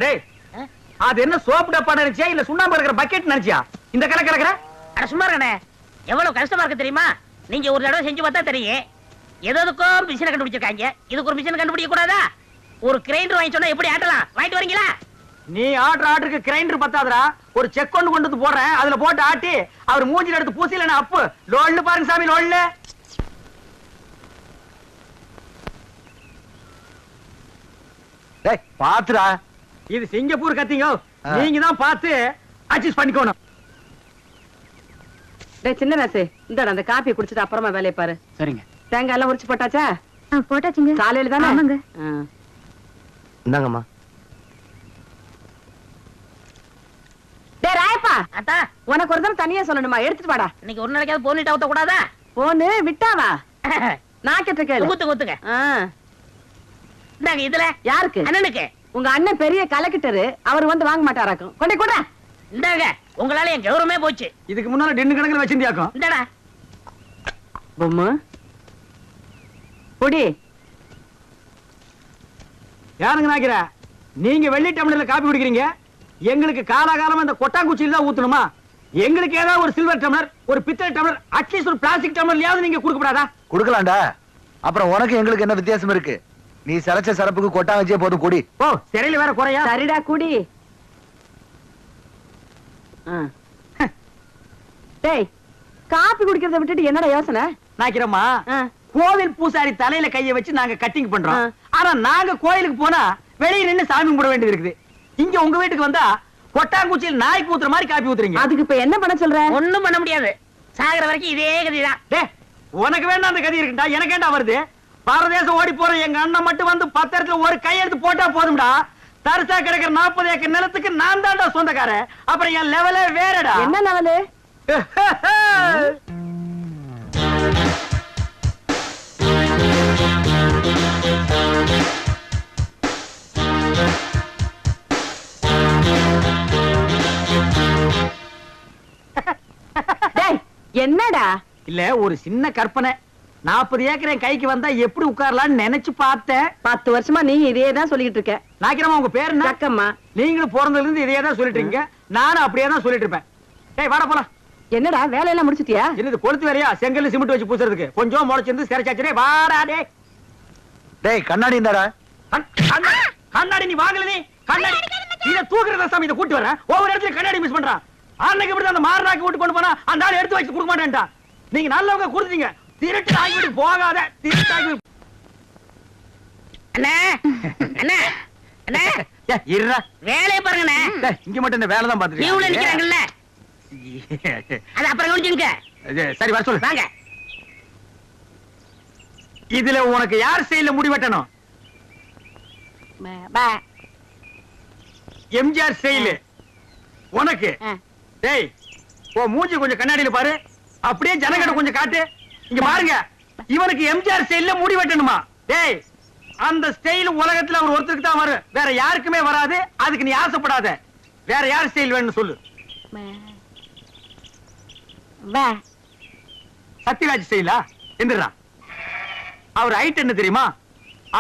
டேய் அது என்ன சோப்பு டப்பா நினைச்சியா இல்ல சுண்ணாம்பு இருக்கிற பக்கெட் நினைச்சியா இந்த கலை கலக்குற? அட சும்மா இருக்கனே, எவ்வளவு கஷ்டமா இருக்கு தெரியுமா? நீங்க ஒரு தடவை செஞ்சு பார்த்தா தெரியும். எதுக்கும் மிஷினை கண்டுபிடிச்சிருக்காங்க, இதுக்கு ஒரு மிஷின் கண்டுபிடிக்க கூடாதா? ஒரு கிரைண்டர் வாங்கி சொன்னா எப்படி ஆட்டலாம்? வாங்கிட்டு வரீங்களா? நீ ஆர்டருக்கு கிரைண்டர் பத்தாதடா, ஒரு செக் கொண்டு வந்து போடுறேன், அதுல போட்டு ஆட்டி அவர் மூஞ்சில எடுத்து பூசில அப்பு லோல்னு பாருங்க சாமி, லோல்னு. டேய் பாத்துடா, இது சிங்கப்பூர் கத்திங்க, நீங்க தான் பார்த்து அட்ஜஸ்ட் பண்ணிக்கணும். டேய் சின்ன ராசு, இந்தடா அந்த காபி குடிச்சிட்டு அப்புறமா வேலைய பாரு. சரிங்க. தேங்காய் எல்லாம் உரிச்சு போட்டாச்சா? போட்டாச்சுங்க. காலையில தானே? ஆமாங்க. இந்தாங்கம்மா. டேய் ராயப்பா, அத்தா உனக்கு ஒரு தடவை தனியா சொல்லணுமா? எடுத்துட்டு வாடா. இன்னைக்கு ஒரு நாளைக்காவது போனிட்டு ஊத்த கூடாதா? போனு விட்டாவா? நான் கேட்ட கேளு. ஊத்துங்க ஊத்துங்க. ஆ. இந்தாங்க இதுல. யாருக்கு? அண்ணனுக்கு. உங்க அண்ணன் பெரிய கலெக்டர், அவர் வந்து வாங்க மாட்டாராக்கும். கொண்டே கூட. இந்தாங்க, உங்களால என் கௌரவமே போச்சு. இதுக்கு முன்னால டென்னு கணக்குல வச்சிருந்தியாக்கும். இந்தடா. பொம்மு பொடி. யாருங்க நாக்கிற? நீங்க வெள்ளி டம்ளர்ல காபி குடிக்கிறீங்க, எங்களுக்கு காலாகாலமா இந்த கொட்டாங்குச்சியில தான் ஊத்தணுமா? எங்களுக்கு ஏதாவது ஒரு சில்வர் டம்ளர், ஒரு பித்தளை டம்ளர், அட்லீஸ்ட் ஒரு பிளாஸ்டிக் டம்ளர்லயாவது நீங்க கொடுக்கப்படாதா? கொடுக்கலாம்டா. அப்புறம் உனக்கு எங்களுக்கு என்ன வித்தியாசம் இருக்கு? நீ சரச்ச சரப்புக்கு கொட்டா வச்சே போதும், குடி. ஓ சிறையில வேற குறையா? சரிடா குடி. டேய் காபி குடிக்கிறத விட்டுட்டு என்னடா யோசனை? நாக்கிறம்மா, கோவில் பூசாரி தலையில கைய வச்சு நாங்க கட்டிங் பண்றோம். ஆனா நாங்க கோயிலுக்கு போனா வெளியே நின்னு சாமி கும்பிட வேண்டியது இருக்குது. இங்க உங்க வீட்டுக்கு வந்தா கொட்டாங்குச்சியில் நாய்க்கு ஊத்துற மாதிரி காப்பி ஊத்துறீங்க. அதுக்கு இப்ப என்ன பண்ண சொல்ற? ஒண்ணும் பண்ண முடியாது, சாகர வரைக்கும் இதே கதிதான். டேய் உனக்கு வேண்டாம் அந்த கதி இருக்குடா, எனக்கு ஏண்டா வருது? பாரதேசம் ஓடி போற எங்க அண்ணன் மட்டும் வந்து 10 இடத்துல ஒரு கையெழுத்து போட்டா போதும்டா. தரிசா கிடக்கிற 40 ஏக்கர் நிலத்துக்கு நான் தான்டா சொந்தக்காரன். அப்புறம் என் லெவலே வேறடா. என்ன லெவலு? என்னடா? இல்ல ஒரு சின்ன கற்பனை. 40 ஏக்கர் என் கைக்கு வந்தா எப்படி உட்காரலாம்னு நினைச்சு பார்த்தேன். 10 வருஷமா நீ இதே தான் சொல்லிட்டு இருக்க. நாக்கிறமா உங்க பேரு என்ன? அக்கம்மா. நீங்களும் பிறந்ததுல இருந்து இதே தான் சொல்லிட்டு இருக்கீங்க, நானும் அப்படியே தான் சொல்லிட்டு இருப்பேன். டேய் வாடா போலாம். என்னடா வேலையெல்லாம் முடிச்சிட்டியா? என்னது கொளுத்து வேறையா? செங்கல் சிமெண்ட் வச்சு பூசுறதுக்கு கொஞ்சம் முளைச்சிருந்து சிறைச்சாச்சே. வாடா டேய். டேய் கண்ணாடி இந்தாடா. கண்ணாடி நீ வாங்கல, நீ கண்ணாடி இத தூக்குறத சாமி, இத கூட்டி வரேன். ஒவ்வொரு இடத்துல கண்ணாடி மிஸ் பண்றான். அன்னைக்கு இப்படி அந்த மாரனாக்கு விட்டு கொண்டு போனா அந்த ஆள் எடுத்து வச்சு கொடுக்க மாட்டேன்டா. நீங்க நல்லவங்க கொடுத்தீங்க, திருட்டு ஆகிவிட்டு போகாத திருட்டாகி. அண்ணே அண்ணே அண்ணே இருடா, வேலையை பாருங்கண்ணே. இங்க மட்டும் இந்த வேலை தான் கியூல பாத்துட்டு நிக்கிறாங்கல்ல, அது அப்புறம் கவனிச்சுங்க. சரி வர சொல்லு. வாங்க. இதுல உனக்கு யார் செயல முடிவெட்டணும்? எம்ஜிஆர் செயல் உனக்கு. டேய் ஓ மூஞ்சி கொஞ்சம் கண்ணாடியில பாரு, அப்படியே ஜனங்கட கொஞ்சம் காட்டு. இங்க பாருங்க, இவனுக்கு எம்ஜிஆர் ஸ்டைல்ல முடி வெட்டணுமா? டேய் அந்த ஸ்டைல் உலகத்துல அவர் ஒருத்தருக்கு தான் வரும், வேற யாருக்குமே வராது. அதுக்கு நீ ஆசைப்படாத. வேற யார் ஸ்டைல் வேணும்னு சொல்லு. சத்யராஜ் ஸ்டைலா? எந்திரா. அவர் ஹைட் என்ன தெரியுமா?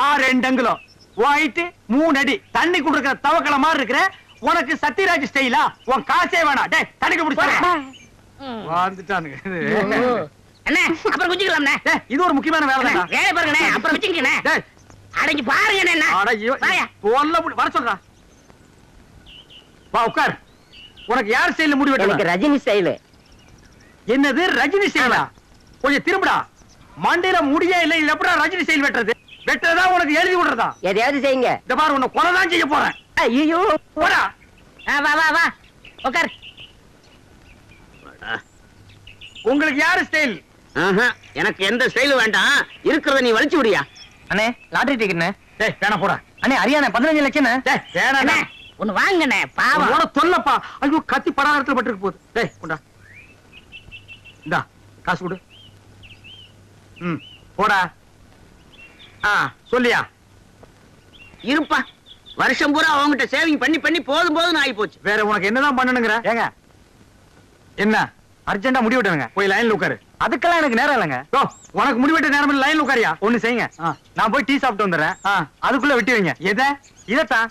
6 அங்குலம், ஹைட் 3 அடி, தண்ணி குடுக்கிற தவக்கல மாதிரி இருக்கிற உனக்கு சத்யராஜ் ஸ்டைலா? உன் காசே வேணாம். டேய் தண்ணிக்கு பிடிச்சா வந்துட்டானுங்க. அண்ணே அப்புறம் குஞ்சிக்கலாம்ண்ணே. இது ஒரு முக்கியமான வேலை தான். வேலை பாருங்கண்ணே, அப்புறம் வச்சுக்கண்ணே. அடங்கி பாருங்க என்ன. வர சொல்றா. வா உட்கார். உனக்கு யார் ஸ்டைல்ல முடி வெட்டணும்? எனக்கு ரஜினி ஸ்டைல். என்னது ரஜினி ஸ்டைலா? கொஞ்சம் திரும்புடா. மண்டையில முடியே இல்ல, இது எப்படா ரஜினி ஸ்டைல் வெட்டுறது? வெட்டுறதா உனக்கு எழுதி விடுறதா? எதையாவது செய்யுங்க. இந்த பாரு உன்னை கொலை தான் செய்ய போறேன். ஐயோ போடா. வா வா வா உட்கார். உங்களுக்கு யாரு ஸ்டைல்? எனக்கு எந்த ஸ்டைலும் வேண்டாம், இருக்கிறத நீ வலிச்சு விடியா. அண்ணே லாட்டரி டிக்கெட்ண்ணே. டேய் வேணா போடா. அண்ணே ஹரியானா 15 லட்சம். டேய் வேணா. ஒன்னு வாங்கண்ணே, பாவம். உன தொல்லப்பா. ஐயோ கத்தி படாரத்துல பட்டுருக்கு போகுது. டேய் கொண்டா. இந்தா காசு கொடு. போடா. சொல்லியா? இருப்பா, வருஷம் பூரா அவங்ககிட்ட சேவிங் பண்ணி பண்ணி போதும் போதும் ஆகி போச்சு. வேற உனக்கு என்னதான் பண்ணணுங்கிற? ஏங்க என்ன அர்ஜென்டா முடி வெட்டணுங்க. போய் லைன்ல உட்காரு. அதுக்கெல்லாம் எனக்கு நேரம் இல்லைங்க. ஓ உனக்கு முடி வெட்ட நேரம் இல்ல, லைன்ல உட்காரியா? ஒண்ணு செய்யுங்க, நான் போய் டீ சாப்பிட்டு வந்துடுறேன். அதுக்குள்ள வெட்டி வைங்க. எதை? இதத்தான்.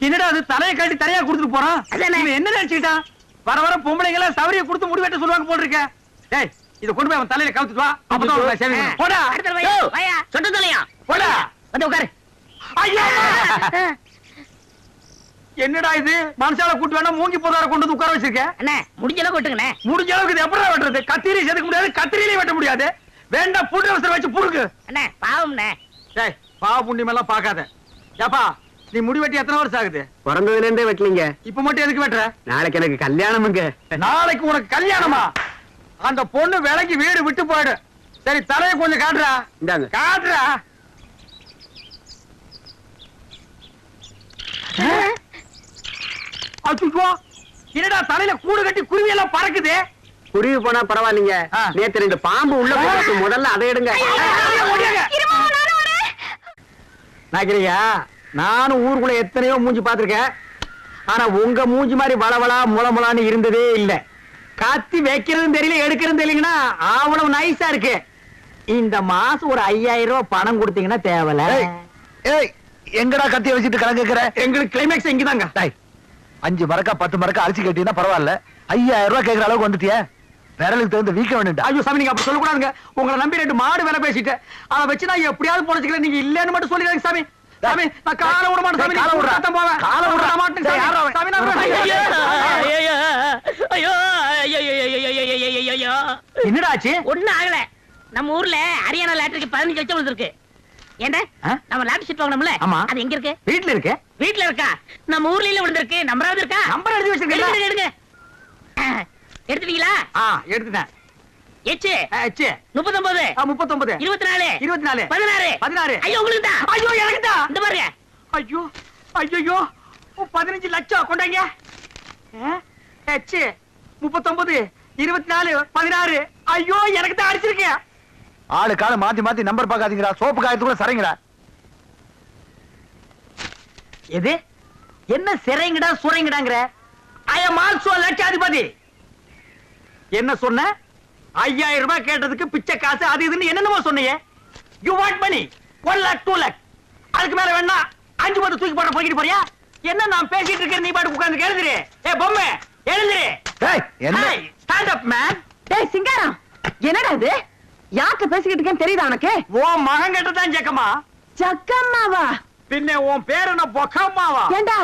என்னடா அது தலையை காட்டி தலையா கொடுத்துட்டு போறான் அதானே. இவன் என்ன நினைச்சுக்கிட்டான் வர வர பொம்பளைங்க எல்லாம் சவரிய கொடுத்து முடி வெட்ட சொல்லுவாங்க போல் இருக்க டேய் இத கொண்டு போய் அவன் தலையில கவுத்துட்டு வா அப்பதான் உனக்கு சேவை பண்ணும். போடா அடுத்த வாயா வாயா சொட்டு தலையா போடா வந்து உட்காரு ஐயா என்னடா இது மனுஷால கூட்டு வேணா மூங்கி போதார கொண்டு வந்து உட்கார வச்சிருக்க அண்ணே முடிஞ்ச அளவுக்கு வெட்டுங்கண்ணே. முடிஞ்ச அளவுக்கு இது எப்படா வெட்டுறது கத்திரி செதுக்க முடியாது கத்திரியிலே வெட்ட முடியாது வேண்டாம் புட்டு அவசரம் வச்சு புடுக்கு அண்ணே பாவம்ண்ணே. டேய் பாவ புண்ணியம் எல்லாம் பாக்காத ஏப்பா நீ முடி வெட்டி எத்தனை வருஷம் ஆகுது பிறந்ததுல இருந்தே வெட்டலீங்க. இப்ப மட்டும் எதுக்கு வெட்டுற நாளைக்கு எனக்கு கல்யாணமுங்க. நாளைக்கு உனக்கு கல்யாணமா அந்த பொண்ணு விலைக்கு வீடு விட்டு போயிடு சரி தலையை கொஞ்சம் காட்டுறா இந்தாங்க. காட்டுறா அச்சுச்சோ என்னடா தலையில கூடு கட்டி குருவி எல்லாம் பறக்குது குருவி போனா பரவாயில்லைங்க. ஆ. நேத்து 2 பாம்பு உள்ள போட்டு முதல்ல அதை எடுங்க. நாக்கிரியா நானும் ஊருக்குள்ள எத்தனையோ மூஞ்சி பாத்திருக்கேன் ஆனா உங்க மூஞ்சி மாதிரி வளவளா முளமுளான்னு இருந்ததே இல்ல கத்தி வைக்கிறதும் தெரியல எடுக்கிறதும் தெரியலங்கன்னா அவ்வளவு நைஸா இருக்கு இந்த மாசம் ஒரு 5000 ரூபாய் பணம் கொடுத்தீங்கன்னா தேவல ஏய் எங்கடா கத்திய வச்சுட்டு கணக்கு கேக்குற? எங்களுக்கு கிளைமேக்ஸ் இங்கதாங்க டேய் 5 மரக்கா 10 மரக்கா அரிசி கட்டினா பரவாயில்ல 5000 ரூபாய் கேக்குற அளவுக்கு வந்துட்டியே விரலுக்கு தகுந்த வீக்க வேணும்டா. ஐயோ சாமி நீங்க அப்படி சொல்லக்கூடாதுங்க உங்களை நம்பி 2 மாடு வேலை பேசிட்டு அதை வச்சு நான் எப்படியாவது பொழைச்சுக்கிறேன் நீங்க இல்லன்னு மட்டும் சொல்லிடுங்க சாமி சாமி நான் காலை விட மாட்டேன் சாமி காலை விடுறா. நான் போவேன் காலை விடுறா. விட மாட்டேன் சாமி. டேய், யாரா அவன்? சாமி நான் ஐயோ, விட- ஐயோ, ஐயோ, ஐயோ, ஐயோ, ஐயோ. என்னடா ஆச்சு ஒண்ணும் ஆகல நம்ம ஊர்ல ஹரியானா லாட்டரிக்கு 15 லட்சம் விழுந்திருக்கு. ஏண்டா ஆ? நம்ம லாட்டரி சீட் வாங்கணும்ல ஆமா. அது எங்க இருக்கு? வீட்டுல இருக்கு வீட்ல இருக்கா? நம்ம ஊர்ல இல்ல விழுந்திருக்கு. நம்பராவது இருக்கா? நம்பர் எழுதி வச்சிருக்கீங்களா எடுங்க, எடுங்க. எடுத்துட்டீங்களா? எடுத்துட்டேன் எச்சு ஆச்சு 39 39 24 24 16 16 ஐயோ உங்களுக்கு தான். ஐயோ எனக்கு தான் இந்த பாருங்க. ஐயோ ஐயோ 15 லட்சம் கொண்டாங்க எச்சு 39 24 16 ஐயோ எனக்கு தான் அடிச்சிருக்கேன் ஆளு கால மாத்தி மாத்தி நம்பர் பாக்காதீங்கடா சோப்பு காயத்துக்குள்ள சரிங்கடா. எது என்ன சிறைங்கடா சுரைங்கடாங்கற ஐ அம் ஆல்சோ லட்சாதிபதி என்ன சொன்ன 5000 ரூபாய் கேட்டதுக்கு பிச்சை காசு அது இதுன்னு என்னென்னமோ சொன்னீங்க you want money 1 lakh 2 lakh அதுக்கு மேல வேணா 5 10 தூக்கி போட போய்கிட்டு போறியா என்ன நான் பேசிட்டு இருக்கேன் நீ பாட்டு உட்கார்ந்து எழுந்திரு ஏ பொம்மை எழுந்திரு டேய் என்ன ஸ்டாண்ட் அப் மேன் டேய் சிங்காரம் என்னடா இது யார்கிட்ட பேசிக்கிட்டு இருக்கேன்னு தெரியுதா உனக்கு? ஓ மகன் கிட்ட தான் ஜக்கம்மா சக்கம்மாவா? பின்ன உன் பேர் என்ன பொக்கம்மாவா ஏண்டா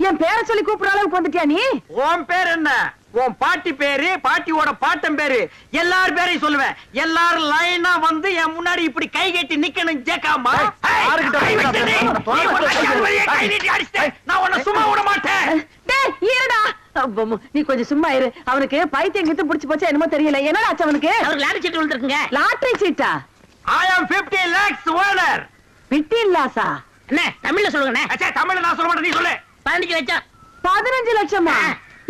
என் பேரை சொல்லி கூப்பிடுற அளவுக்கு வந்துட்டியா நீ? உன் பேர் என்ன உன் பாட்டி பேரு பாட்டியோட பாட்டன் பேரு எல்லார் பேரையும் சொல்லுவேன் எல்லாரும் லைனா வந்து என் முன்னாடி இப்படி கை கட்டி நிக்கணும் ஜேக்காமா யாருக்கிட்ட நான் உன்னை சும்மா விட மாட்டேன் டேய் இருடா நீ கொஞ்சம் சும்மா இரு அவனுக்கு பைத்தியம் கித்து புடிச்சு போச்சா என்னமோ தெரியல என்னடா ஆச்சு அவனுக்கு? அவருக்கு லாட்டரி சீட் விழுந்திருக்குங்க. லாட்டரி சீட்டா? I am 50 lakhs owner விட்டில்லாசா? என்ன தமிழ்ல சொல்லுங்கண்ணே. அச்சா தமிழ்ல நான் சொல்ல மாட்டேன் நீ சொல்லு 15 லட்சம் 15 லட்சமா?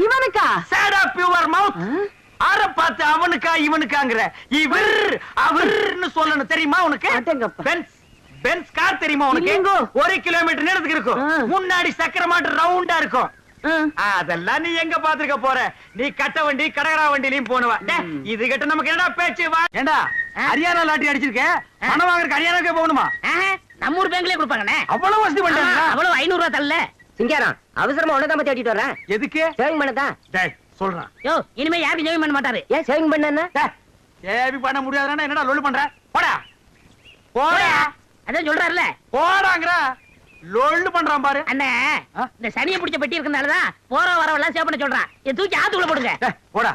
இவனுக்கா? sad up your mouth ஆற பார்த்து அவனுக்கா இவனுக்காங்கற இவர் அவர்னு சொல்லணும் தெரியுமா உனக்கு? அடேங்கப்பா. பென்ஸ் கார் தெரியுமா உனக்கு? இல்லைங்கோ. 1 கிலோமீட்டர் நேரத்துக்கு இருக்கும் முன்னாடி சக்கர மாட்டு ரவுண்டா இருக்கும் அதெல்லாம் நீ எங்க பாத்துக்க போற நீ கட்ட வண்டி கடகரா வண்டிலையும் போனவ இது கிட்ட நமக்கு என்னடா பேச்சு வா ஏண்டா ஹரியானா லாட்டரி அடிச்சிருக்க பணம் வாங்குறதுக்கு ஹரியானாக்கே போகணுமா ஆஹா, நம்ம ஊர் பேங்க்லயே கொடுப்பாங்கண்ணே. அவ்வளவு வசதி பண்ணிட்டாங்க அவ்வளவு 500 ரூபாய் தரல. சிங்காரம் அவசரமா உனதான் பத்தி ஓட்டிட்டு வரேன். எதுக்கு சேவிங் பண்ணதான். டேய் சொல்றேன் யோ இனிமே யாருக்கும் ஜெயம் பண்ண மாட்டாரு. ஏன் சேவிங் பண்ண? சேவி பண்ண முடியாதுன்னா என்னடா லொல்லு பண்ற போடா போடா அதான் சொல்றாருல. போடாங்கற லொல்லு பண்றான் பாரு அண்ணே இந்த சனியை பிடிச்ச பெட்டி இருக்கனாலதான் போற வரவெல்லாம் சேவ் பண்ண சொல்றான். இதை தூக்கி ஆத்துக்குள்ள போடுங்க. போடா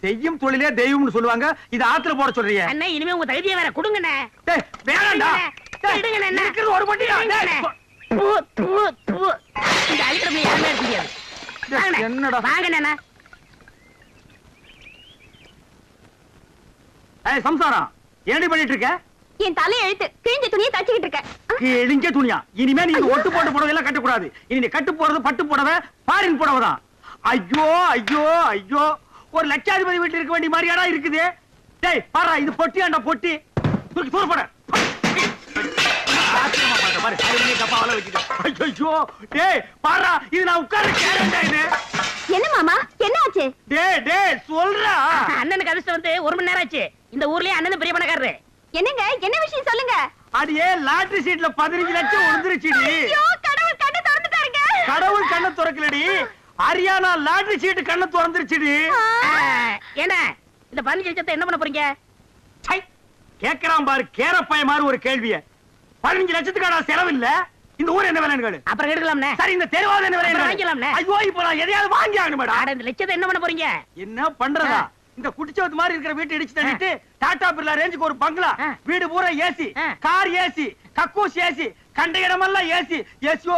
செய்யும் தொழிலே தெய்வம்னு சொல்லுவாங்க இது ஆத்துல போட சொல்றீங்க அண்ணே இனிமே உங்க தகுதியை வேற கொடுங்கண்ணே. டேய் வேணாம்டா டேய் விடுங்கண்ணே, அண்ணே. இருக்கிறது ஒரு பட்டியா விடுங்கண்ணே. தூ, தூ, தூ. இந்த அழிக்கிறப்ப யாருமே இருக்க முடியாது. வாங்கண்ணே. என்னடா? வாங்கண்ணே. ஏய் சம்சாரம் என்னடி பண்ணிட்டு இருக்க என் தலை எழுத்து கிழிஞ்ச துணியை தச்சுக்கிட்டு இருக்க. கிழிஞ்ச துணியா இனிமே நீ ஒட்டு போட்டு புடவை எல்லாம் கட்ட கூடாது இனி நீ கட்டு போறது பட்டு புடவை ஃபாரின் புடவை தான் ஐயோ ஐயோ ஐயோ ஒரு லட்சாதிபதி வீட்டுல இருக்க வேண்டிய மாதிரியாடா இருக்குது டேய் பாரா இது பொட்டியாண்டா பொட்டி தூக்கி தூர போட ஆச்சரியமா பாரு பாரு அருமையா டப்பாவல வச்சிட்டு ஐயோ டேய் பாரா இது நான் உட்கார்ந்து கேரண்டா இது என்ன மாமா என்ன ஆச்சு? டேய் சொல்றா அண்ணனுக்கு அதிர்ஷ்டம் வந்து 1 மணி நேரம் ஆச்சு. இந்த ஊர்லயே அண்ணன் பெரிய பணக்காரரு. என்னங்க என்ன விஷயம் சொல்லுங்க. அடியே லாட்டரி சீட்ல 15 லட்சம் விழுந்துருச்சுடி ஐயோ கடவுள் கண்ணை திறந்துட்டாருங்க. கடவுள் கண்ணை திறக்கலடி, ஹரியானா லாட்டரி சீட்டு கண்ணை திறந்துருச்சுடி. என்ன இந்த 15 லட்சத்தை என்ன பண்ண போறீங்க? சை, கேக்குறான் பாரு கேரப்பாய மாதிரி ஒரு கேள்விய. 15 லட்சத்துக்கான செலவு இல்ல, இந்த ஊர் என்ன விலைன்னு கேளு. அப்புறம் எடுக்கலாம்னே. சரி, இந்த தெருவாத என்ன விலை வாங்கிக்கலாம்னே. ஐயோ, இப்ப நான் எதையாவது வாங்கி ஆகணும் மேடம். அட இந்த லட்சத்தை என்ன பண்ண போறீங்க? என்ன பண்றதா? இந்த குடிச்சவத்து மாதிரி இருக்கிற வீட்டை இடிச்சு தள்ளிட்டு டாடா பிர்லா ரேஞ்சுக்கு ஒரு பங்களா, வீடு பூரா ஏசி, கார் ஏசி, கக்கூஸ் ஏசி, கண்ட இடமெல்லாம் ஏசி, ஏசியோ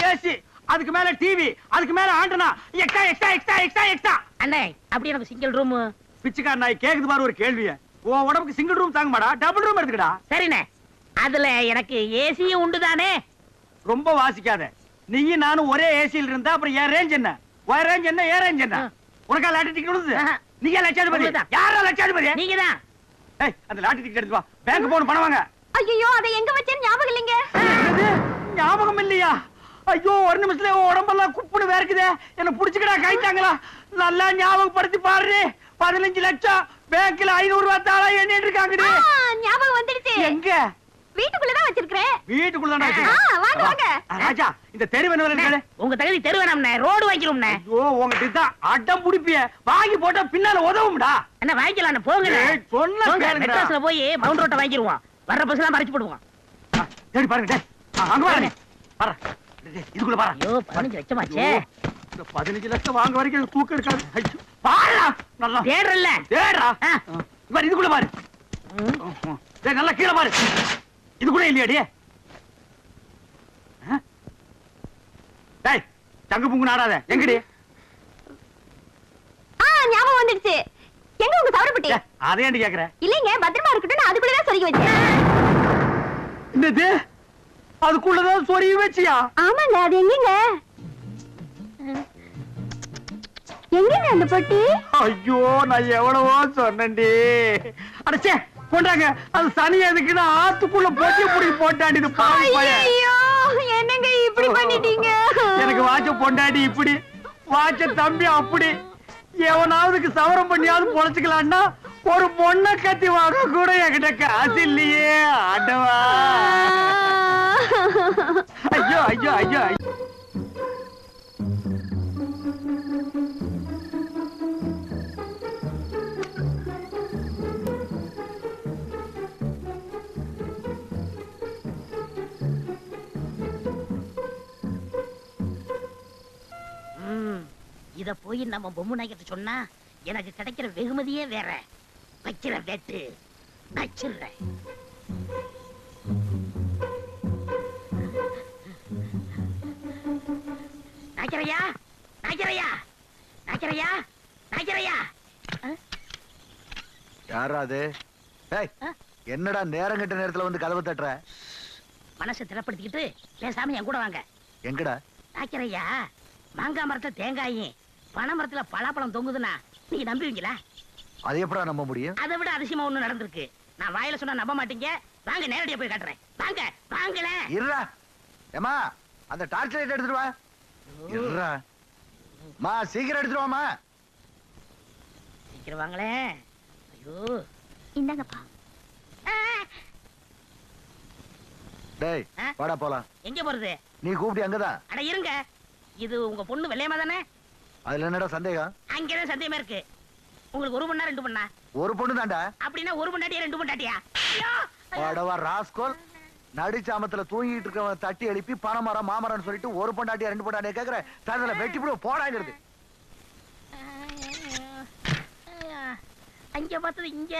ஏசி, அதுக்கு மேல டிவி, அதுக்கு மேல antenna, extra extra extra extra extra. அண்ணே அப்படி எனக்கு சிங்கிள் ரூம். பிச்சைக்கார நாய் கேக்குது பாரு ஒரு கேள்விய. உன் உடம்புக்கு சிங்கிள் ரூம் தாங்க மாடா, டபுள் ரூம் எடுத்துக்கடா. சரிண்ணே, அதுல எனக்கு ஏசியும் உண்டு தானே? ரொம்ப வாசிக்காத. நீயும் நானும் ஒரே ஏசியில் இருந்தா அப்புறம் என் ரேஞ்ச் என்ன, உன் ரேஞ்ச் என்ன, என் ரேஞ்ச் என்ன? உனக்கா லாட்டரி டிக்கெட் விழுது? நீங்க லட்சாதிபதி? யாரா லட்சாதிபதி? நீங்க தான். ஏய், அந்த லாட்டரி டிக்கெட் எடுத்து வா, பேங்க் போன் பணம் வாங்க. ஐயோ, அதை எங்க வச்சேன்னு ஞாபகம் இல்லைங்க. என்னது? ஞாபகம் இல்லையா? ஐயோ, ஒரு நிமிஷத்துல உடம்பெல்லாம் குப்புன்னு வேர்க்குதே. என்ன புடிச்சுக்கடா, கைத்தாங்களா? நல்லா ஞாபகப்படுத்தி பாரு. 15 லட்சம் பேங்க்ல 500 ரூபாய் தாளா எண்ணிட்டு இருக்காங்கடி. ஞாபகம் வந்துடுச்சு. எங்க? வீட்டுக்குள்ளதான் வச்சிருக்கேன். வீட்டுக்குள்ள வாங்க வாங்க. ராஜா, இந்த தெரு என்ன விலை? உங்க தகுதி தெரு வேணாம்ண்ணே, ரோடு வாங்கிக்கிறோம்ண்ணே. ஐயோ, உங்ககிட்ட தான் அடம் புடிப்பிய. வாங்கி போட்டா பின்னால உதவும்டா. என்ன வாங்கிக்கலாம்? போங்க. சொன்ன கேளுங்கடா. மெட்ராஸ்ல போய் மவுண்ட் ரோட்டை வாங்கிடுவோம். வர்ற பஸ்லாம் மறைச்சு போடுவோம். தேடி பாருங்க. டேய், அங்க பாருங்க. பாரு. இதுக்குள்ள பாரு. ஐயோ 15 லட்சமாச்சே. இந்த 15 லட்சம் வாங்க வரைக்கும் எனக்கு தூக்கம் இருக்காது. ஐயோ, பாருடா. நல்லா தேடுறல்ல. தேடுடா. பாரு, இதுக்குள்ள பாரு. டேய், நல்லா கீழ பாரு. இதுக்குள்ள இல்லையாடி? டேய், தங்க புங்கு நாடாத. எங்கடி? ஞாபகம் வந்துடுச்சு. எங்க உங்க சவரப்பட்டி? அதை ஏன்டி கேக்குற? இல்லைங்க, பத்திரமா இருக்கட்டும், நான் அதுக்குள்ளதான் சொருகி வச்சேன். என்னது? அதுக்குள்ளதான் சொருகி வச்சியா? ஆமாங்க, அது எங்கங்க? எங்கங்க அந்த பொட்டி? ஐயோ, நான் எவ்வளவோ சொன்னேன்டி. அடச்சே, கொண்டாங்க. அது சனி எதுக்குன்னு ஆத்துக்குள்ள போட்டி புடி போட்டாடி. இது பாவி பையன். ஐயோ, என்னங்க இப்படி பண்ணிட்டீங்க? எனக்கு வாட்ச பொண்டாடி இப்படி, வாட்ச தம்பி அப்படி. எவனாவதுக்கு சவரம் பண்ணியாவது பொழைச்சுக்கலான்னா ஒரு பொண்ணை கத்தி வாங்க கூட என்கிட்ட காசு இல்லையே. ஆண்டவா. ஐயோ ஐயோ ஐயோ. இத போய் நம்ம பொம்மை நாய்கிட்ட சொன்னா எனக்கு கிடைக்கிற வெகுமதியே வேற. வைக்கிற வெட்டு வச்சிடுறேன். நாய்க்கரையா, நாய்க்கரையா, நாய்க்கரையா, நாய்க்கரையா. யாரா அது? ஏய், என்னடா நேரம் கெட்ட நேரத்துல வந்து கதவு தட்டுற? மனசை திடப்படுத்திக்கிட்டு பேசாம என் கூட வாங்க. எங்கடா? நாய்க்கரையா, மாங்காய் மரத்துல தேங்காயும் பனை மரத்துல பலாப்பழம் தொங்குதுன்னா நீங்க நம்புவீங்களா? அது எப்படா நம்ப முடியும்? அதை விட அதிசயமா ஒண்ணு நடந்திருக்கு. நான் வாயில சொன்னா நம்ப மாட்டீங்க. வாங்க, நேரடியா போய் காட்டுறேன். வாங்க வாங்கல. இருடா. ஏமா, அந்த டார்ச் லைட் எடுத்துட்டு வா. இருடா. மா, சீக்கிரம் எடுத்துட்டு வாமா. சீக்கிரம் வாங்களே. ஐயோ, இந்தாங்கப்பா. டேய், வாடா போலாம். எங்க போறது? நீ கூப்பிட்டு அங்கதான். அட இருங்க, இது உங்க பொண்ணு வெள்ளையமா தானே? அதுல என்னடா சந்தேகம்? அங்கதான் சந்தேகமா இருக்கு. உங்களுக்கு 1 பொண்ணா 2 பொண்ணா? ஒரு பொண்ணு தான்டா. அப்படின்னா 1 பொண்டாட்டியா 2 பொண்டாட்டியா? வாடவா ராஸ்கோல். நடிச்சாமத்துல தூங்கிட்டு இருக்கவன் தட்டி எழுப்பி பணமரம் மாமரம்னு சொல்லிட்டு ஒரு பொண்டாட்டியா 2 பொண்டாட்டியா கேக்குற? தரல வெட்டி போடு போடாங்கிறது. அங்க பார்த்தது இங்க.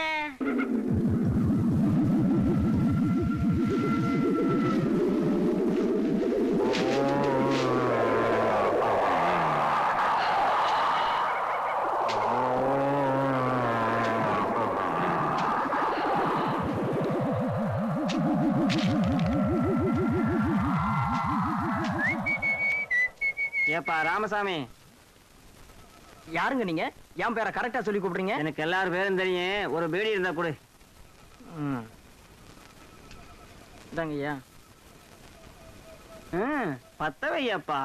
ஏப்பா ராமசாமி, யாருங்க நீங்க? என் பேரை கரெக்டா சொல்லி கூப்பிடுறீங்க? எனக்கு எல்லாரும் பேரும் தெரியும். ஒரு பேடி இருந்தா கொடு. இதாங்க ஐயா. பத்த வையப்பா.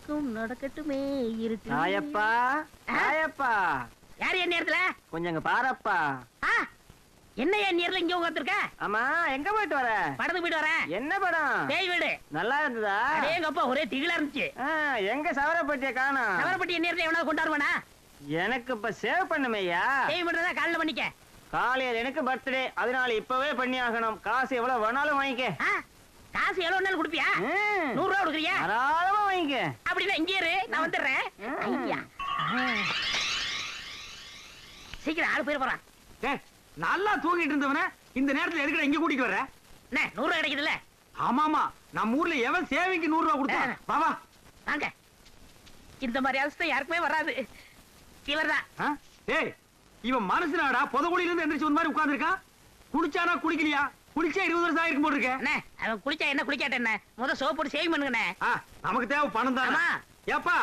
நடக்கும் நடக்கட்டுமே இருக்கு ராயப்பா ராயப்பா யார் என் நேரத்துல கொஞ்சம் இங்க பாரப்பா. ஆ, என்ன என் நேரத்துல இங்க உட்காந்துருக்க? ஆமா எங்க போயிட்டு வர? படத்துக்கு போயிட்டு வரேன். என்ன படம்? பேய் வீடு. நல்லா இருந்ததா? அடேங்கப்பா ஒரே திகிலா இருந்துச்சு. ஆ, எங்க சவரப்பட்டிய காணோம். சவரப்பட்டி என் நேரத்துல எவனாவது கொண்டாடுவானா? எனக்கு இப்ப சேவ் பண்ணுமையா? பேய் மட்டும் காலைல பண்ணிக்க. காலையில எனக்கு பர்த்டே, அதனால இப்பவே பண்ணி ஆகணும். காசு எவ்வளவு வேணாலும் வாங்கிக்க. ஆ, காசு எவ்வளவு நாள் கொடுப்பியா? 100 ரூபா கொடுக்குறியா? தாராளமா வாங்கிக்க. அப்படின்னா இங்கே இரு, நான் வந்துடுறேன். ஐயா சீக்கிரம் ஆளு போயிட போறான். டேய், நல்லா தூங்கிட்டு இருந்தவன இந்த நேரத்துல எதுக்குடா இங்க கூட்டிட்டு வர? என்ன 100 ரூபா கிடைக்குதுல்ல? ஆமாமா, நம்ம ஊர்ல எவன் சேவிங்க்கு 100 ரூபாய் கொடுத்தான்? வா வா. வாங்க. இந்த மாதிரி அவஸ்தை யாருக்குமே வராது. இவர்தான். ஆ? டேய், இவன் மனசுனாடா புதகுடியில இருந்து எந்திரிச்சு ஒரு மாதிரி உட்கார்ந்திருக்கான். குளிச்சானா குளிக்கலையா? குளிச்சா 20 வருஷம் ஆயிருக்கும் போல இருக்கே. அண்ணே, அவன் குளிச்சா என்ன குளிக்காட்ட என்ன? முத சோப் போட்டு சேவிங் பண்ணுங்கண்ணே. ஆ, நமக்கு தேவை பணம் தானே. ஆமா. ஏப்பா,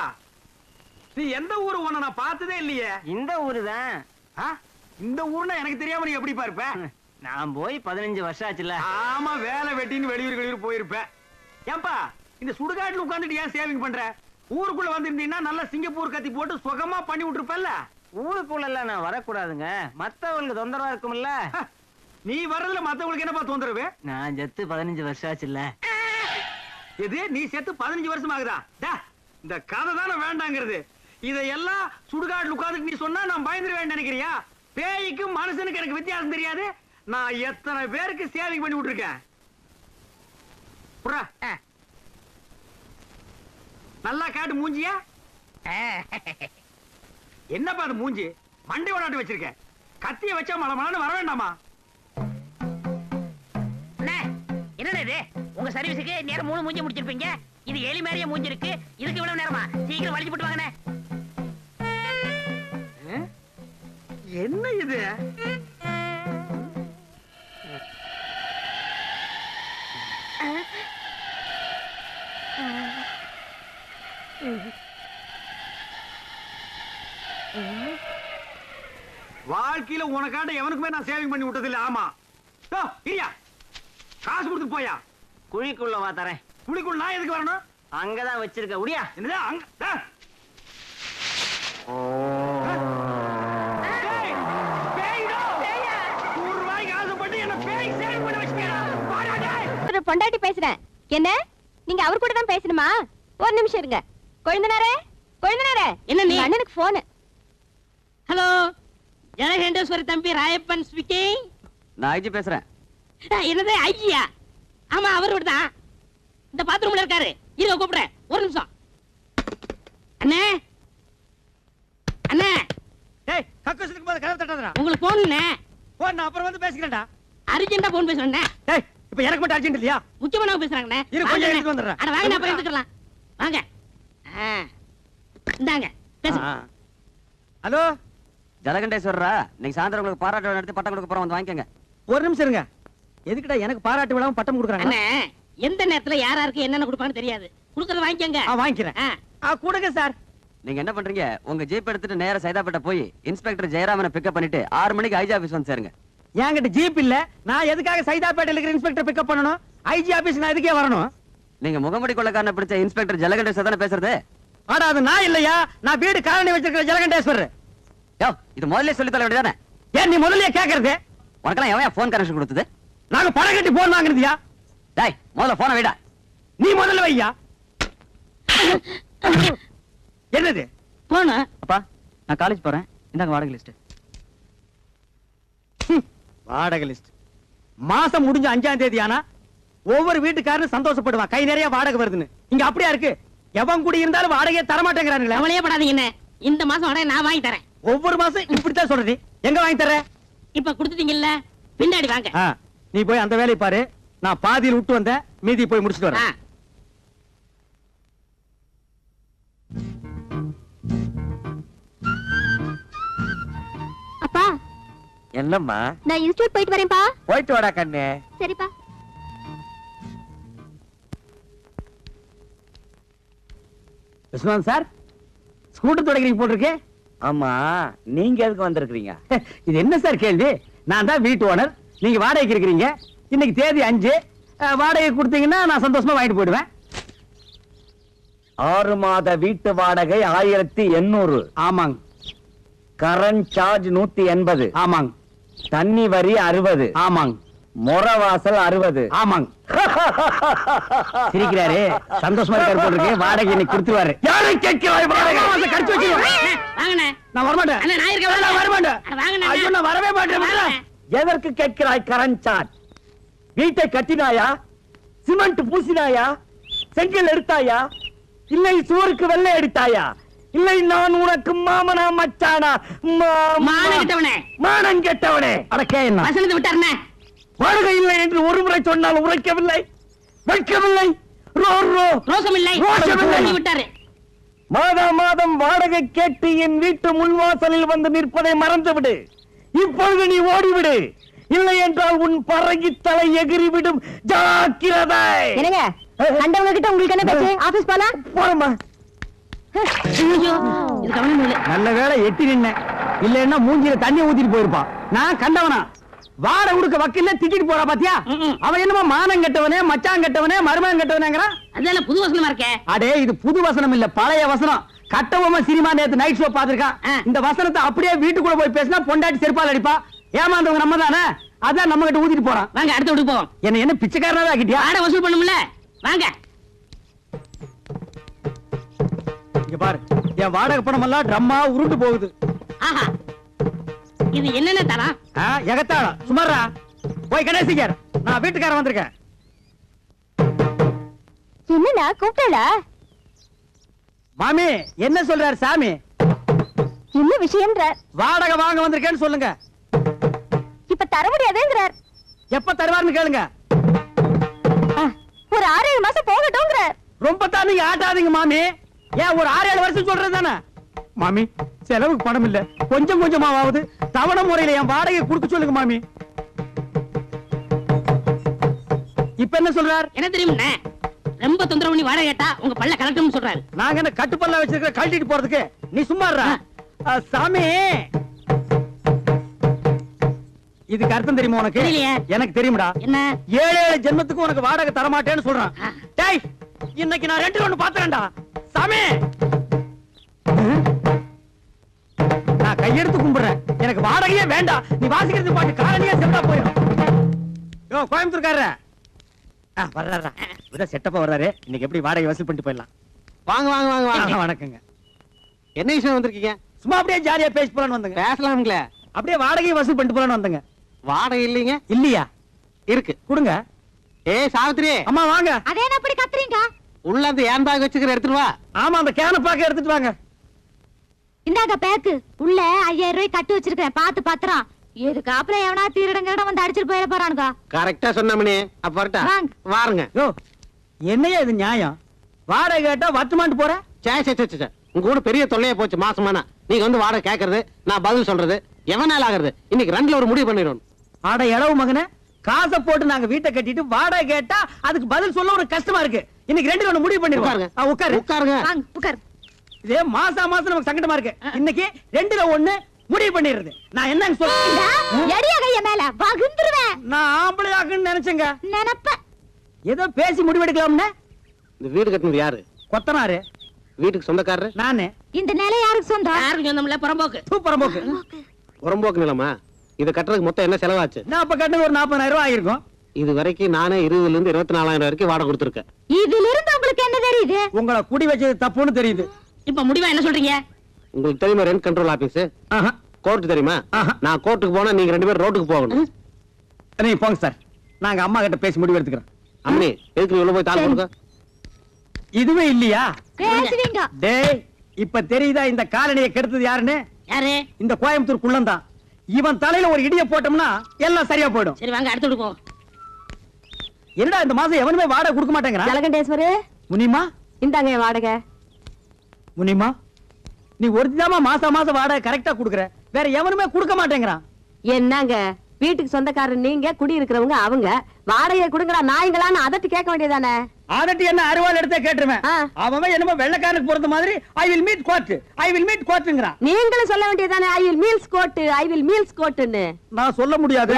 நீ எந்த ஊரு? உன்னை நான் பார்த்ததே இல்லையே. இந்த ஊருதான். ஆ? இந்த ஊர்னா எனக்கு தெரியாம நீ எப்படி இருப்ப? நான் போய் 15 வருஷம் ஆச்சுல. ஆமா, வேலை வெட்டின்னு வெளியூர் போயிருப்ப. ஏன்பா இந்த சுடுகாட்டுல உட்கார்ந்துட்டு ஏன் சேவிங் பண்ற? ஊருக்குள்ள வந்திருந்தீங்கன்னா நல்லா சிங்கப்பூர் கத்தி போட்டு சுகமா பண்ணி விட்டுருப்பல்ல. ஊருக்குள்ள எல்லாம் நான் வரக்கூடாதுங்க, மத்தவங்களுக்கு தொந்தரவா இருக்கும்ல. ஹ, நீ வர்றதுல மத்தவங்களுக்கு என்னப்பா தொந்தரவு? நான் செத்து 15 வருஷம் ஆச்சுல்ல. எது, நீ செத்து 15 வருஷம் ஆகுதா? டா, இந்த கதை தானே வேண்டாங்கிறது. இதையெல்லாம் சுடுகாட்டுல உட்கார்ந்துட்டு நீ சொன்னா நான் பயந்துருவேன் நினைக்கிறியா? பேய்க்கு மனுஷனுக்கு எனக்கு வித்தியாசம் தெரியாது. நான் எத்தனை பேருக்கு சேவிங் பண்ணி விட்டுருக்கேன். புறா, ஆ. நல்லா காட்டு மூஞ்சியா. ஆ. என்னப்பா அது மூஞ்சி? மண்டை ஓடாட்டு வச்சிருக்க. கத்திய வச்சா மலமலன்னு வர வேண்டாமா? அண்ணே, என்னண்ணே இது? உங்க சர்வீஸுக்கு நேரம் 3 மூஞ்சி முடிச்சிருப்பீங்க. இது எலி மாதிரியே மூஞ்சி இருக்கு. இதுக்கு இவ்வளவு நேரமா? சீக்கிரம் வலிச்சு போட்டு வாங்கண்ணே. என்ன இது? வாழ்க்கையில உனக்காட்ட எவனுக்குமே நான் சேவிங் பண்ணி விட்டது இல்ல. ஆமா, இல்லையா? காசு கொடுத்து போயா. குழிக்குள்ள வா தரேன். குளிக்குள் நான் எதுக்கு வரணும்? அங்கதான் வச்சிருக்க உடியா. என்னது அங்க? டேய், பேய்டா. 100 ரூபாய்க்கு ஆசைப்பட்டு என்ன பேய் சேவிங் பண்ண வச்சிட்டியா? வாடா டேய். ஒரு பொண்டாட்டி பேசுறேன். என்ன நீங்க அவர் கூட தான் பேசணுமா? ஒரு நிமிஷம் இருங்க. கொழுந்தனாரே, கொழுந்தனாரே, என்ன நீ? உங்க அண்ணனுக்கு போன். ஹலோ, ஜனகண்டேஸ்வரி தம்பி ராயப்பன் ஸ்பீக்கிங். நான் ஐஜி பேசுறேன். என்னது ஐயா? ஆமா, அவரு தான். இந்த பாத்ரூம்ல இருக்காரு. இருங்க கூப்பிடுறேன். ஒரு நிமிஷம். அண்ணே, அண்ணே, டேய், கக்கூசுக்கு போற கதவு தட்டாதடா. உங்களுக்கு போனுண்ணே. போ, நான் அப்புறம் வந்து பேசிக்கிறேன்டா. அர்ஜென்ட்டா போன் பேசுறேன். டேய், இப்போ எனக்கு மட்டும் அர்ஜென்ட் இல்லையா? முக்கியமானவங்க பேசுறாங்கண்ணே. இரு, கொஞ்சம் எடுத்து வந்துடுறேன். அட வாங்க, அப்புறம் எடுத்துக்கலாம். வாங்க. இந்தாங்க பேசுங்க. ஹலோ, ஜலகண்டேஸ்வரரா, நீங்க சாயந்தரம் உங்களுக்கு பாராட்டு விழா நடத்தி பட்டம் கொடுக்க போறோம், வந்து வாங்கிக்கங்க. ஒரு நிமிஷம் இருங்க. எதுக்குடா எனக்கு பாராட்டு விழாவும் பட்டம் கொடுக்குறாங்க? அண்ணே, எந்த நேரத்துல யாராருக்கு என்னென்ன கொடுப்பான்னு தெரியாது. கொடுக்கறத வாங்கிக்கங்க. வாங்கிக்கிறேன். கொடுங்க சார். நீங்க என்ன பண்றீங்க? உங்க ஜீப் எடுத்துட்டு நேரா சைதாப்பேட்டை போய் இன்ஸ்பெக்டர் ஜெயராமனை பிக்கப் பண்ணிட்டு 6 மணிக்கு ஐஜி ஆபீஸ் வந்து சேருங்க. என்கிட்ட ஜீப் இல்ல. நான் எதுக்காக சைதாப்பேட்டையில இருக்கிற இன்ஸ்பெக்டர் பிக்கப் பண்ணணும்? ஐஜி ஆபீஸ் நான் எதுக்கே வரணும்? நீங்க முகமடி கொள்ளக்காரனை பிடிச்ச இன்ஸ்பெக்டர் ஜலகண்டேஸ்வர் தானே பேசுறது? ஆனா அது நான் இல்லையா? நான் வீடு காலனி வச்சிருக்கிற ஜலகண்டேஸ்வரர். யோ, இது முதல்ல சொல்லி தர வேண்டியதானே? ஏன் நீ முதல்லயே கேக்குறது? உனக்கெல்லாம் எவன் போன் கனெக்ஷன் கொடுத்தது? நாங்க பணம் கட்டி போன் வாங்குறதுயா? டேய், முதல்ல போனை வைடா. நீ முதல்ல வையா. என்னது போன அப்பா, நான் காலேஜ் போறேன். இந்தாங்க வாடகை லிஸ்ட். வாடகை லிஸ்ட். மாசம் முடிஞ்ச 5ஆம் தேதி ஆனா ஒவ்வொரு வீட்டுக்காரனும் சந்தோஷப்படுவான், கை நிறைய வாடகை வருதுன்னு. இங்க அப்படியா இருக்கு? எவன் கூடி இருந்தாலும் வாடகையை தரமாட்டேங்கிறானுங்களே. கவலையே படாதீங்கண்ணே. இந்த மாசம் வாடகை நான் வாங்கி தரேன். ஒவ்வொரு மாசம் இப்படித்தான் சொல்றது. எங்க வாங்கி தர? இப்ப கொடுத்துட்டீங்கல்ல, பின்னாடி வாங்க. நீ போய் அந்த வேலையை பாரு. நான் பாதியில் விட்டு வந்தேன், மீதி போய் முடிச்சுட்டு வரேன். அப்பா, என்னம்மா? நான் இன்ஸ்டியூட் போயிட்டு வரேன்ப்பா. போயிட்டு வாடா கண்ணு. சரிப்பா. விஸ்வநாத் சார், ஸ்கூட்டர் தொடக்கிறீங்க போட்டிருக்கு. ஆமா, நீங்க எதுக்கு வந்திருக்கீங்க? இது என்ன சார் கேள்வி? நான் தான் வீட்டு ஓனர், நீங்க வாடகைக்கு இருக்கிறீங்க. இன்னைக்கு தேதி 5. வாடகை கொடுத்தீங்கன்னா நான் சந்தோஷமா வாங்கிட்டு போயிடுவேன். 6 மாத வீட்டு வாடகை 1800. ஆமாங்க. Current charge 180. ஆமாங்க. தண்ணி வரி 60. ஆமாங்க. முறவாசல் 60. ஆமாங்க. சிரிக்கிறாரு, சந்தோஷமா இருக்காரு போல இருக்கு. வாடகை இன்னைக்கு கொடுத்துருவாரு. யாரை கேட்கிறாய் வாடகை? கடிச்சு வச்சு வாங்கண்ணே. நான் வரமாட்டேன். அண்ணா, நான் இருக்கேன். நான் வரமாட்டேன். வாங்கண்ணே. ஐயோ, நான் வரவே மாட்டேன். எதற்கு கேட்கிறாய் கரண்ட் சார்ஜ்? வீட்டை கட்டினாயா? சிமெண்ட் பூசினாயா? செங்கல் எடுத்தாயா? இல்லை சுவருக்கு வெள்ளை எடுத்தாயா? இல்லை நான் உனக்கு மாமனா மச்சானா? மானம் கெட்டவனே. மானம் கெட்டவனே. அடக்கே என்ன வசனத்தை விட்டாருண்ணே. வாடகை இல்லை என்று ஒரு முறை சொன்னால் உரைக்கவில்லை, வைக்கவில்லை. ரோசமில்லை. ரோஷமில்லை. விட்டாரு. மாதம் வாடகை கேட்டு என் வீட்டு முன்வாசலில் வந்து நிற்பதை மறந்து விடு. இப்பொழுது நீ ஓடிவிடு. இல்லை என்றால் உன் பறகி தலை எகிறிவிடும். ஜாக்கிரதை. என்னங்க கண்டவங்க கிட்ட உங்களுக்கு என்ன பேச்சு? ஆபீஸ் போலாம். போறமா. ஐயோ, இது கவனம் இல்லை. நல்ல வேளை எட்டி நின்ன, இல்லன்னா மூஞ்சில தண்ணி ஊத்திட்டு போயிருப்பான். நான் கண்டவனா வாடகை கொடுக்க வக்கீல்ல திட்டிட்டு போறா பாத்தியா? அவன் என்னமோ மானம் கெட்டவனே, மச்சான் கெட்டவனே, மருமகன் கெட்டவனேங்கறான். அதெல்லாம் புது வசனமா இருக்கே. அடே, இது புது வசனம் இல்ல, பழைய வசனம். கட்டபொம்மை சினிமா நேத்து நைட் ஷோ பாத்துருக்கான். இந்த வசனத்தை அப்படியே வீட்டுக்குள்ள போய் பேசினா பொண்டாட்டி செருப்பால் அடிப்பா. ஏமாந்தவங்க நம்ம தானே, அதான் நம்ம கிட்ட ஊத்திட்டு போறான். வாங்க, அடுத்த வீட்டுக்கு போவோம். என்ன பிச்சைக்காரனா ஆக்கிட்டியா? வாடகை வசூல் பண்ணும்ல, வாங்க. இங்க பாரு, என் வாடகை பணம் எல்லாம் ட்ரம்மா உருண்டு போகுது. ஆஹா, இது என்னென்ன தரம்? எகத்தாளம் சுமாரா. போய் கணேசிக்கார், நான் வீட்டுக்காரன் வந்திருக்கேன். என்னண்ணா கூப்பிட்டா? மாமி என்ன சொல்றாரு சாமி? என்ன விஷயம்ன்ற? வாடகை வாங்க வந்திருக்கேன்னு சொல்லுங்க. இப்ப தர முடியாதுங்கிறார். எப்ப தருவாருன்னு கேளுங்க. ஒரு 6-7 மாசம் போகட்டும்ங்கிறார். ரொம்ப தான் நீங்க ஆட்டாதீங்க மாமி. ஏன் ஒரு 6-7 வருஷம் சொல்றது தானே மாமி? செலவுக்கு பணம் இல்ல, கொஞ்சம் கொஞ்சமாவது தவணை முறையில என் வாடகை கொடுக்க சொல்லுங்க மாமி. இப்ப என்ன சொல்றார்? என்ன தெரியுமா, ரொம்ப தொந்தரவு பண்ணி வாடகை கேட்டா உங்க பல்ல கலட்டணும்னு சொல்றாரு. நாங்க என்ன கட்டுப்பல்ல வச்சிருக்க கழட்டிட்டு போறதுக்கு? நீ சும்மா இருடா. சாமி, இதுக்கு அர்த்தம் தெரியுமா உனக்கு? தெரியலையே. எனக்கு தெரியும்டா. என்ன? 7 ஜென்மத்துக்கு உனக்கு வாடகை தர மாட்டேன்னு சொல்றான். டேய், இன்னைக்கு நான் 2 ஒண்ணு பாத்துறேன்டா சாமி. நான் கையெடுத்து கும்பிடுறேன், எனக்கு வாடகையே வேண்டாம். நீ வாசிக்கிறது பாட்டு காரணியா செத்தா போயிடும். யோ கோயம்புத்தூர்காரர வர்றாரா? விட செட்டப்பா வர்றாரு. இன்னைக்கு எப்படி வாடகை வசூல் பண்ணிட்டு போயிடலாம். வாங்க வாங்க வாங்க வாங்க. வணக்கங்க. என்ன விஷயம் வந்திருக்கீங்க? சும்மா அப்படியே ஜாலியா பேசி போலான்னு வந்தங்க. பேசலாம்ங்களே. அப்படியே வாடகை வசூல் பண்ணிட்டு போலான்னு வந்தங்க. வாடகை இல்லைங்க. இல்லையா? இருக்கு, கொடுங்க. ஏய் சாவித்ரி, அம்மா வாங்க. அதே என்ன அப்படி கத்துறீங்க? உள்ள அந்த ஏன் பேக் வச்சுக்கிற எடுத்துட்டு வா. ஆமா, அந்த கேன பாக்க எடுத்துட்டு வாங்க. இந்தாங்க பேக்கு. உள்ள 5000 ரூபாய் கட்டு வச்சிருக்கேன், பாத்து பத்திரம். இதுக்கு அப்புறம் எவனா திருடங்கட வந்து அடிச்சிட்டு போயிட போறானுங்க. கரெக்டா சொன்னமணி. அப்ப வரட்டா? வாங்க. வாருங்க. யோ, என்னையா இது நியாயம்? வாடகை கேட்டா வட்டுமான்ட்டு போற? சே சே சே சே, உங்க கூட பெரிய தொல்லையா போச்சு மாசமானா. நீங்க வந்து வாடகை கேக்குறது, நான் பதில் சொல்றது, எவனால ஆகுறது? இன்னைக்கு 2ல ஒரு முடிவு பண்ணிடணும். ஆட இளவு மகனே, காசை போட்டு நாங்க வீட்டை கட்டிட்டு வாடகை கேட்டா அதுக்கு பதில் சொல்ல ஒரு கஷ்டமா இருக்கு. இன்னைக்கு 2ல ஒண்ணு முடிவு பண்ணிருக்காங்க. உட்காரு உட்காருங்க. வாங்க உட்கார். இதே மாசம் நமக்கு சங்கடமா இருக்கு. இன்னைக்கு 2ல ஒண்ணு முடிவு பண்ணிடுறது. நான் என்னன்னு சொல்றேன்? எடியா கைய மேல வகுந்துருவேன். நான் ஆம்பளை ஆக்குன்னு நினைச்சேங்க. நினைப்ப ஏதோ பேசி முடிவெடுக்கலாம்னு. இந்த வீடு கட்டினது யாரு? கொத்தனாரு. வீட்டுக்கு சொந்தக்காரரு இந்த நானு. நிலை யாருக்கு சொந்தம்? யாருக்கு சொந்தம் இல்ல, புறம்போக்கு. புறம்போக்கு. புறம்போக்கு நிலமா? இது கட்டுறதுக்கு மொத்தம் என்ன செலவாச்சு? நான் அப்ப கட்டினது ஒரு 40,000 ரூபாய் ஆயிருக்கும். இது வரைக்கும் நானே 20,000 இருந்து 24,000 வரைக்கும் வாடகை கொடுத்துருக்கேன். இதுல இருந்து உங்களுக்கு என்ன தெரியுது? உங்களை குடி வச்சது தப்புன்னு தெரியுது. இப்ப முடிவா என்ன சொல்றீங்க? உங்களுக்கு தெரியுமா ரெண்ட் கண்ட்ரோல் ஆபீஸ்? கோர்ட் தெரியுமா? நான் கோர்ட்டுக்கு போனா நீங்க 2 பேரும் ரோட்டுக்கு போகணும். நீங்க போங்க சார், நாங்க அம்மா கிட்ட பேசி முடிவு எடுத்துக்கிறோம். அம்மி, எதுக்கு நீ உள்ள போய் தாள் கொடுங்க? இதுவே இல்லையா? பேசுவீங்க. டேய், இப்ப தெரியுதா இந்த காலனியை கெடுத்தது யாருன்னு? யாரு? இந்த கோயம்புத்தூர் குள்ளந்தான். இவன் தலையில ஒரு இடிய போட்டோம்னா எல்லாம் சரியா போயிடும். சரி வாங்க, அடுத்து விடுவோம். என்னடா இந்த மாசம் எவனுமே வாடகை கொடுக்க மாட்டேங்கிறான்? ஜலகண்டேஸ்வரு, முனிமா, இந்தாங்க என் வாடகை. முனிமா, நீ ஒருத்திதாமா மாசம் வாடகை கரெக்டா குடுக்குற, வேற எவனுமே கொடுக்க மாட்டேங்கிறான். என்னங்க வீட்டுக்கு சொந்தக்காரர் நீங்க, குடி இருக்கிறவங்க அவங்க. வாடகை கொடுங்கடா நாய்ங்களான்னு அதட்டி கேட்க வேண்டியதானே? அதட்டி என்ன அருவாள் எடுத்தே கேட்டுருவேன். அவன் என்னமோ வெள்ளக்காரனுக்கு பொறுத்த மாதிரி ஐ வில் மீட் கோர்ட்டுங்கிறான். நீங்களும் சொல்ல வேண்டியதானே ஐ வில் மீல்ஸ் கோர்ட்னு? நான் சொல்ல முடியாது.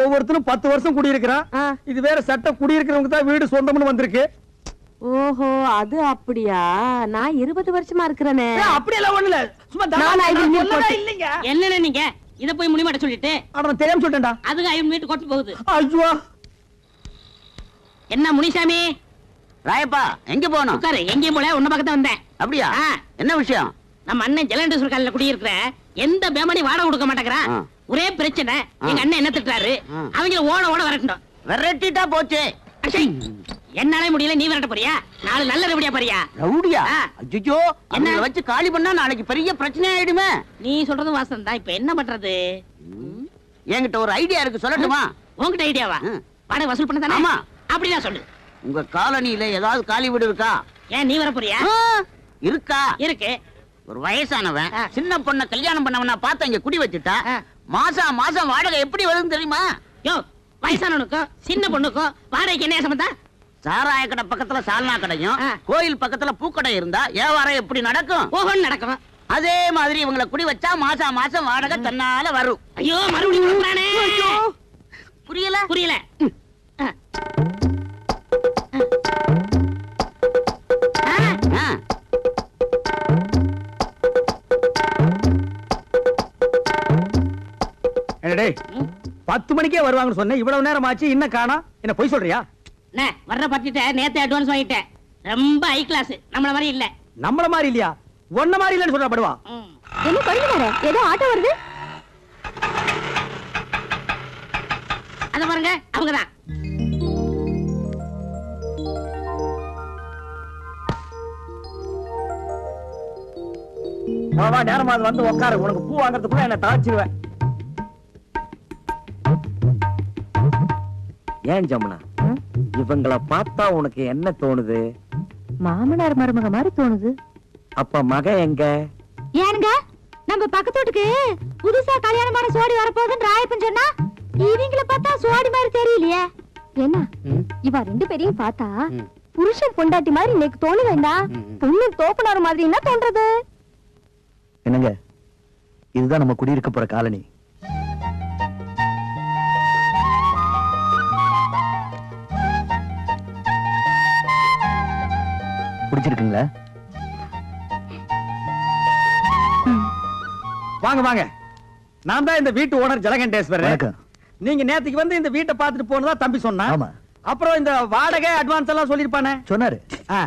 ஒவ்வொருத்தரும் 10 வருஷம் குடியிருக்கிறான். இது வேற சட்ட குடியிருக்கிறவங்க தான் வீடு சொந்தம்னு வந்திருக்கு. ஓஹோ அது அப்படியா? நான் 20 வருஷமா இருக்கிறேனே. அப்படியெல்லாம் ஒண்ணு இல்ல, சும்மா நான் ஐ வில் மீட் போட்டு- இல்லைங்க. என்னன்னு நீங்க இத போய் முடிமாட்ட சொல்லிட்டு அவன் தெரியாம சொல்லிட்டேன்டா. அதுக்கு ஐ மீட் கொட்டு போகுது. ஐயோ என்ன முனிசாமி ராயப்பா எங்க போகணும்? உட்காரு. எங்கேயும் போல உன்ன பக்கத்துல வந்தேன். அப்படியா? ஆ. என்ன விஷயம்? நம்ம அண்ணன் ஜலண்டேஸ்வர் காலையில குடியிருக்கிற எந்த பேமணி வாடகை கொடுக்க மாட்டேங்கிறான். ஆ. ஒரே பிரச்சனை. எங்க அண்ணன் என்ன திட்டுறாரு, ஆ. அவங்கள ஓட ஓட வரட்டணும். விரட்டிட்டா போச்சு. அச்சை, என்னால முடியல, நீ விரட்ட போறியா? நாலு நல்ல ரவுடியா பாரியா? ரவுடியா? ஆ. அஜ்ஜோ, என்ன? என்ன வச்சு காலி பண்ணா நாளைக்கு பெரிய பிரச்சனை ஆயிடுமே. நீ சொல்றது வாசம் தான். இப்ப என்ன பண்றது? என்கிட்ட ஒரு ஐடியா இருக்கு, சொல்லட்டுமா? உன்கிட்ட ஐடியாவா? ம். வாடகை வசூல் பண்ண தானே? ஆமா. அப்படின்னா சொல்லு. உங்க காலனியில ஏதாவது காலி வீடு இருக்கா? ஏன் நீ வர போறியா? ஆ, இருக்கா? இருக்கு. ஒரு வயசானவன் ஆ. சின்ன பொண்ண கல்யாணம் பண்ணவனா பார்த்து இங்க குடி வச்சுட்டா ஆ. மாசம் மாசம் வாடகை எப்படி வருதுன்னு தெரியுமா? யோ, வயசானவனுக்கும் சின்ன பொண்ணுக்கும் வாடகைக்கு என்ன சம்பந்தம்? சாராய கடை பக்கத்துல சால்னா கடையும் ஆ. கோயில் பக்கத்துல பூக்கடை இருந்தா வியாபாரம் எப்படி நடக்கும்? ஓஹோன்னு நடக்கும். அதே மாதிரி இவங்களை குடி வச்சா மாசம் மாசம் வாடகை தன்னால வரும். ஐயோ, மறுபடியும் கொடுக்குறானே. புரியல? புரியல. ஆ. ஆ. ஆ. என்னடே 10 மணிக்கே வருவாங்கன்னு சொன்னேன், இவ்வளவு நேரம் ஆச்சு, இன்னும் காணோம். என்ன பொய் சொல்றியா? அண்ணே, வர்ற பார்ட்டிட்ட நேத்து அட்வான்ஸ் வாங்கிட்டேன். ரொம்ப ஹை கிளாஸ், நம்மள மாதிரி இல்ல. நம்மள மாதிரி இல்லையா? ஒன்ன மாதிரி இல்லன்னு சொல்றா படுவா. ம். என்ன பண்ணினாரே? ஏதோ ஆட்டோ வருது. அத பாருங்க, அவங்கதான். வா நேரமா அது வந்து உட்காரு. உனக்கு பூ வாங்குறதுக்குள்ள என்ன தாச்சிருவேன். ஏன் ஜமுனா, இவங்கள பார்த்தா உனக்கு என்ன தோணுது? மாமனார் மருமக மாதிரி தோணுது. அப்ப மக எங்க? ஏனுங்க, நம்ம பக்கத்து வீட்டுக்கு புதுசா கல்யாணமான சோடி வரப்போகுதுன்னு ராயப்பன் சொன்னா, இவங்கள பார்த்தா சோடி மாதிரி தெரியலையே. என்ன இவ ரெண்டு பேரையும் பார்த்தா புருஷன் பொண்டாட்டி மாதிரி இன்னைக்கு தோணு வேண்டாம், பொண்ணு தோப்புனார் மாதிரி என்ன தோன்றது? என்னங்க, இதுதான் நம்ம குடியிருக்க போற காலனி. பிடிச்சிருக்குங்களா? வாங்க வாங்க, நான் தான் இந்த வீட்டு ஓனர் ஜலகண்டேஸ்வரர். வணக்கம். நீங்க நேத்துக்கு வந்து இந்த வீட்டை பார்த்துட்டு போனதா தம்பி சொன்னா. ஆமா. அப்புறம் இந்த வாடகை அட்வான்ஸ் எல்லாம் சொல்லிருப்பானே. சொன்னாரு. ஆ,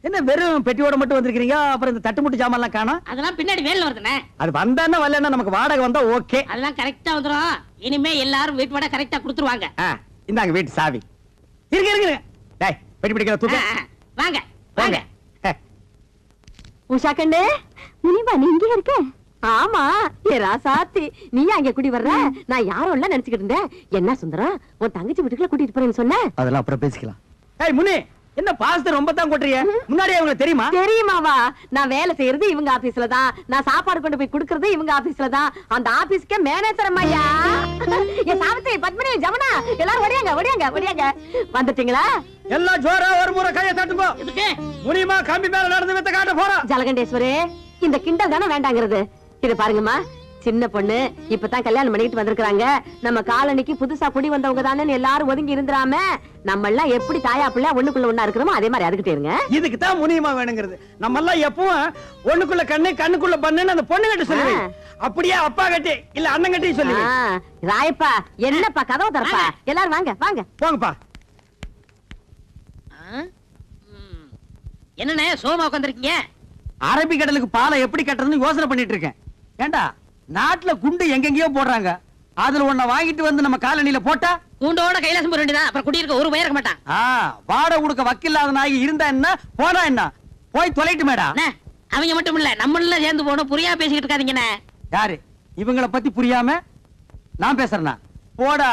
என்ன வெறும் பெட்டியோட மட்டும் வந்திருக்கீங்க? அப்புறம் இந்த தட்டுமுட்டு ஜாமான் எல்லாம் காணோம். அதெல்லாம் பின்னாடி வேலை வருதுண்ணே. அது வந்தானே வரலன்னா நமக்கு வாடகை வந்தா ஓகே. அதெல்லாம் கரெக்டா வந்துரும். இனிமே எல்லாரும் வீட்டு வாடகை கரெக்டா கொடுத்துருவாங்க. இந்தாங்க வீட்டு சாவி. இருக்கு இருக்கு. டேய், பெட்டி பிடிக்கிற தூக்கு. வாங்க வாங்க. வாங்க. உஷா கண்ணு, முனிமா நீ இங்கே இருக்க? ஆமா, ஏ ராசாத்தி, நீ அங்க குடி வர்ற? நான் யாரும் இல்ல நினைச்சுக்கிட்டு இருந்தேன். என்ன சுந்தரம், உன் தங்கச்சி வீட்டுக்குள்ள கூட்டிட்டு போறேன்னு சொன்ன? அதெல்லாம் அப்புறம் பேசிக்கலாம். ஏய் முனி, என்ன பாஸ்தா ரொம்ப தான் கொட்டுறிய? முன்னாடியே உங்களுக்கு தெரியுமா? தெரியுமாவா? நான் வேலை செய்யறது இவங்க ஆபீஸ்ல தான், நான் சாப்பாடு கொண்டு போய் குடுக்கறது இவங்க ஆபீஸ்ல தான். அந்த ஆபீஸ்க்கே மேனேஜர் அம்மையா. என் சாவித்திரி, பத்மினி, ஜமுனா எல்லாரும் ஓடியாங்க ஓடியாங்க ஓடியாங்க. வந்துட்டீங்களா? எல்லாம் ஜோரா ஒரு முறை கையை தட்டுங்க. எதுக்கு? முனிமா கம்பி மேல நடந்து வித்த காட்ட போறோம். ஜலகண்டேஸ்வரே, இந்த கிண்டல் தானே வேண்டாங்கிறது. இது பாருங்கம்மா, சின்ன பொண்ணு இப்பதான் கல்யாணம் பண்ணிட்டு வந்திருக்காங்க. நம்ம காலனிக்கு புதுசா குடி வந்தவங்க தானே எல்லாரும் ஒதுங்கி இருந்துராம, நம்ம எல்லாம் எப்படி தாயா பிள்ளை ஒண்ணுக்குள்ள ஒண்ணா இருக்கிறோமோ அதே மாதிரி அதுக்கிட்டே இருங்க. இதுக்கு தான் முனியமா வேணுங்கிறது. நம்ம எல்லாம் எப்பவும் ஒண்ணுக்குள்ள கண்ணு கண்ணுக்குள்ள பண்ணுன்னு அந்த பொண்ணு கிட்ட சொல்லுவேன். அப்படியே அப்பா கட்டி இல்ல அண்ணன் கட்டி சொல்லுவேன். ராயப்பா, என்னப்பா கதவு தரப்பா? எல்லாரும் வாங்க வாங்க. போங்கப்பா. என்னண்ணே சோமா உட்காந்துருக்கீங்க? அரபி கடலுக்கு பாலை எப்படி கட்டுறதுன்னு யோசனை பண்ணிட்டு இருக்கேன். ஏண்டா, நாட்டுல குண்டு எங்கெங்கயோ போடுறாங்க, அதுல ஒன்ன வாங்கிட்டு வந்து நம்ம காலனில போட்டா கூண்டோட கைலாசம் போற வேண்டியதான். அப்புறம் குடியிருக்க ஒரு பயிர் இருக்க மாட்டான். வாடகை கொடுக்க வக்கில்லாத நாயகி இருந்தா என்ன போனா என்ன, போய் தொலைட்டு மேடா. அண்ணே, அவங்க மட்டும் இல்ல, நம்மள சேர்ந்து போகணும். புரியா பேசிக்கிட்டு இருக்காதீங்கண்ணே. யாரு இவங்கள பத்தி புரியாம நான் பேசுறேனா? போடா.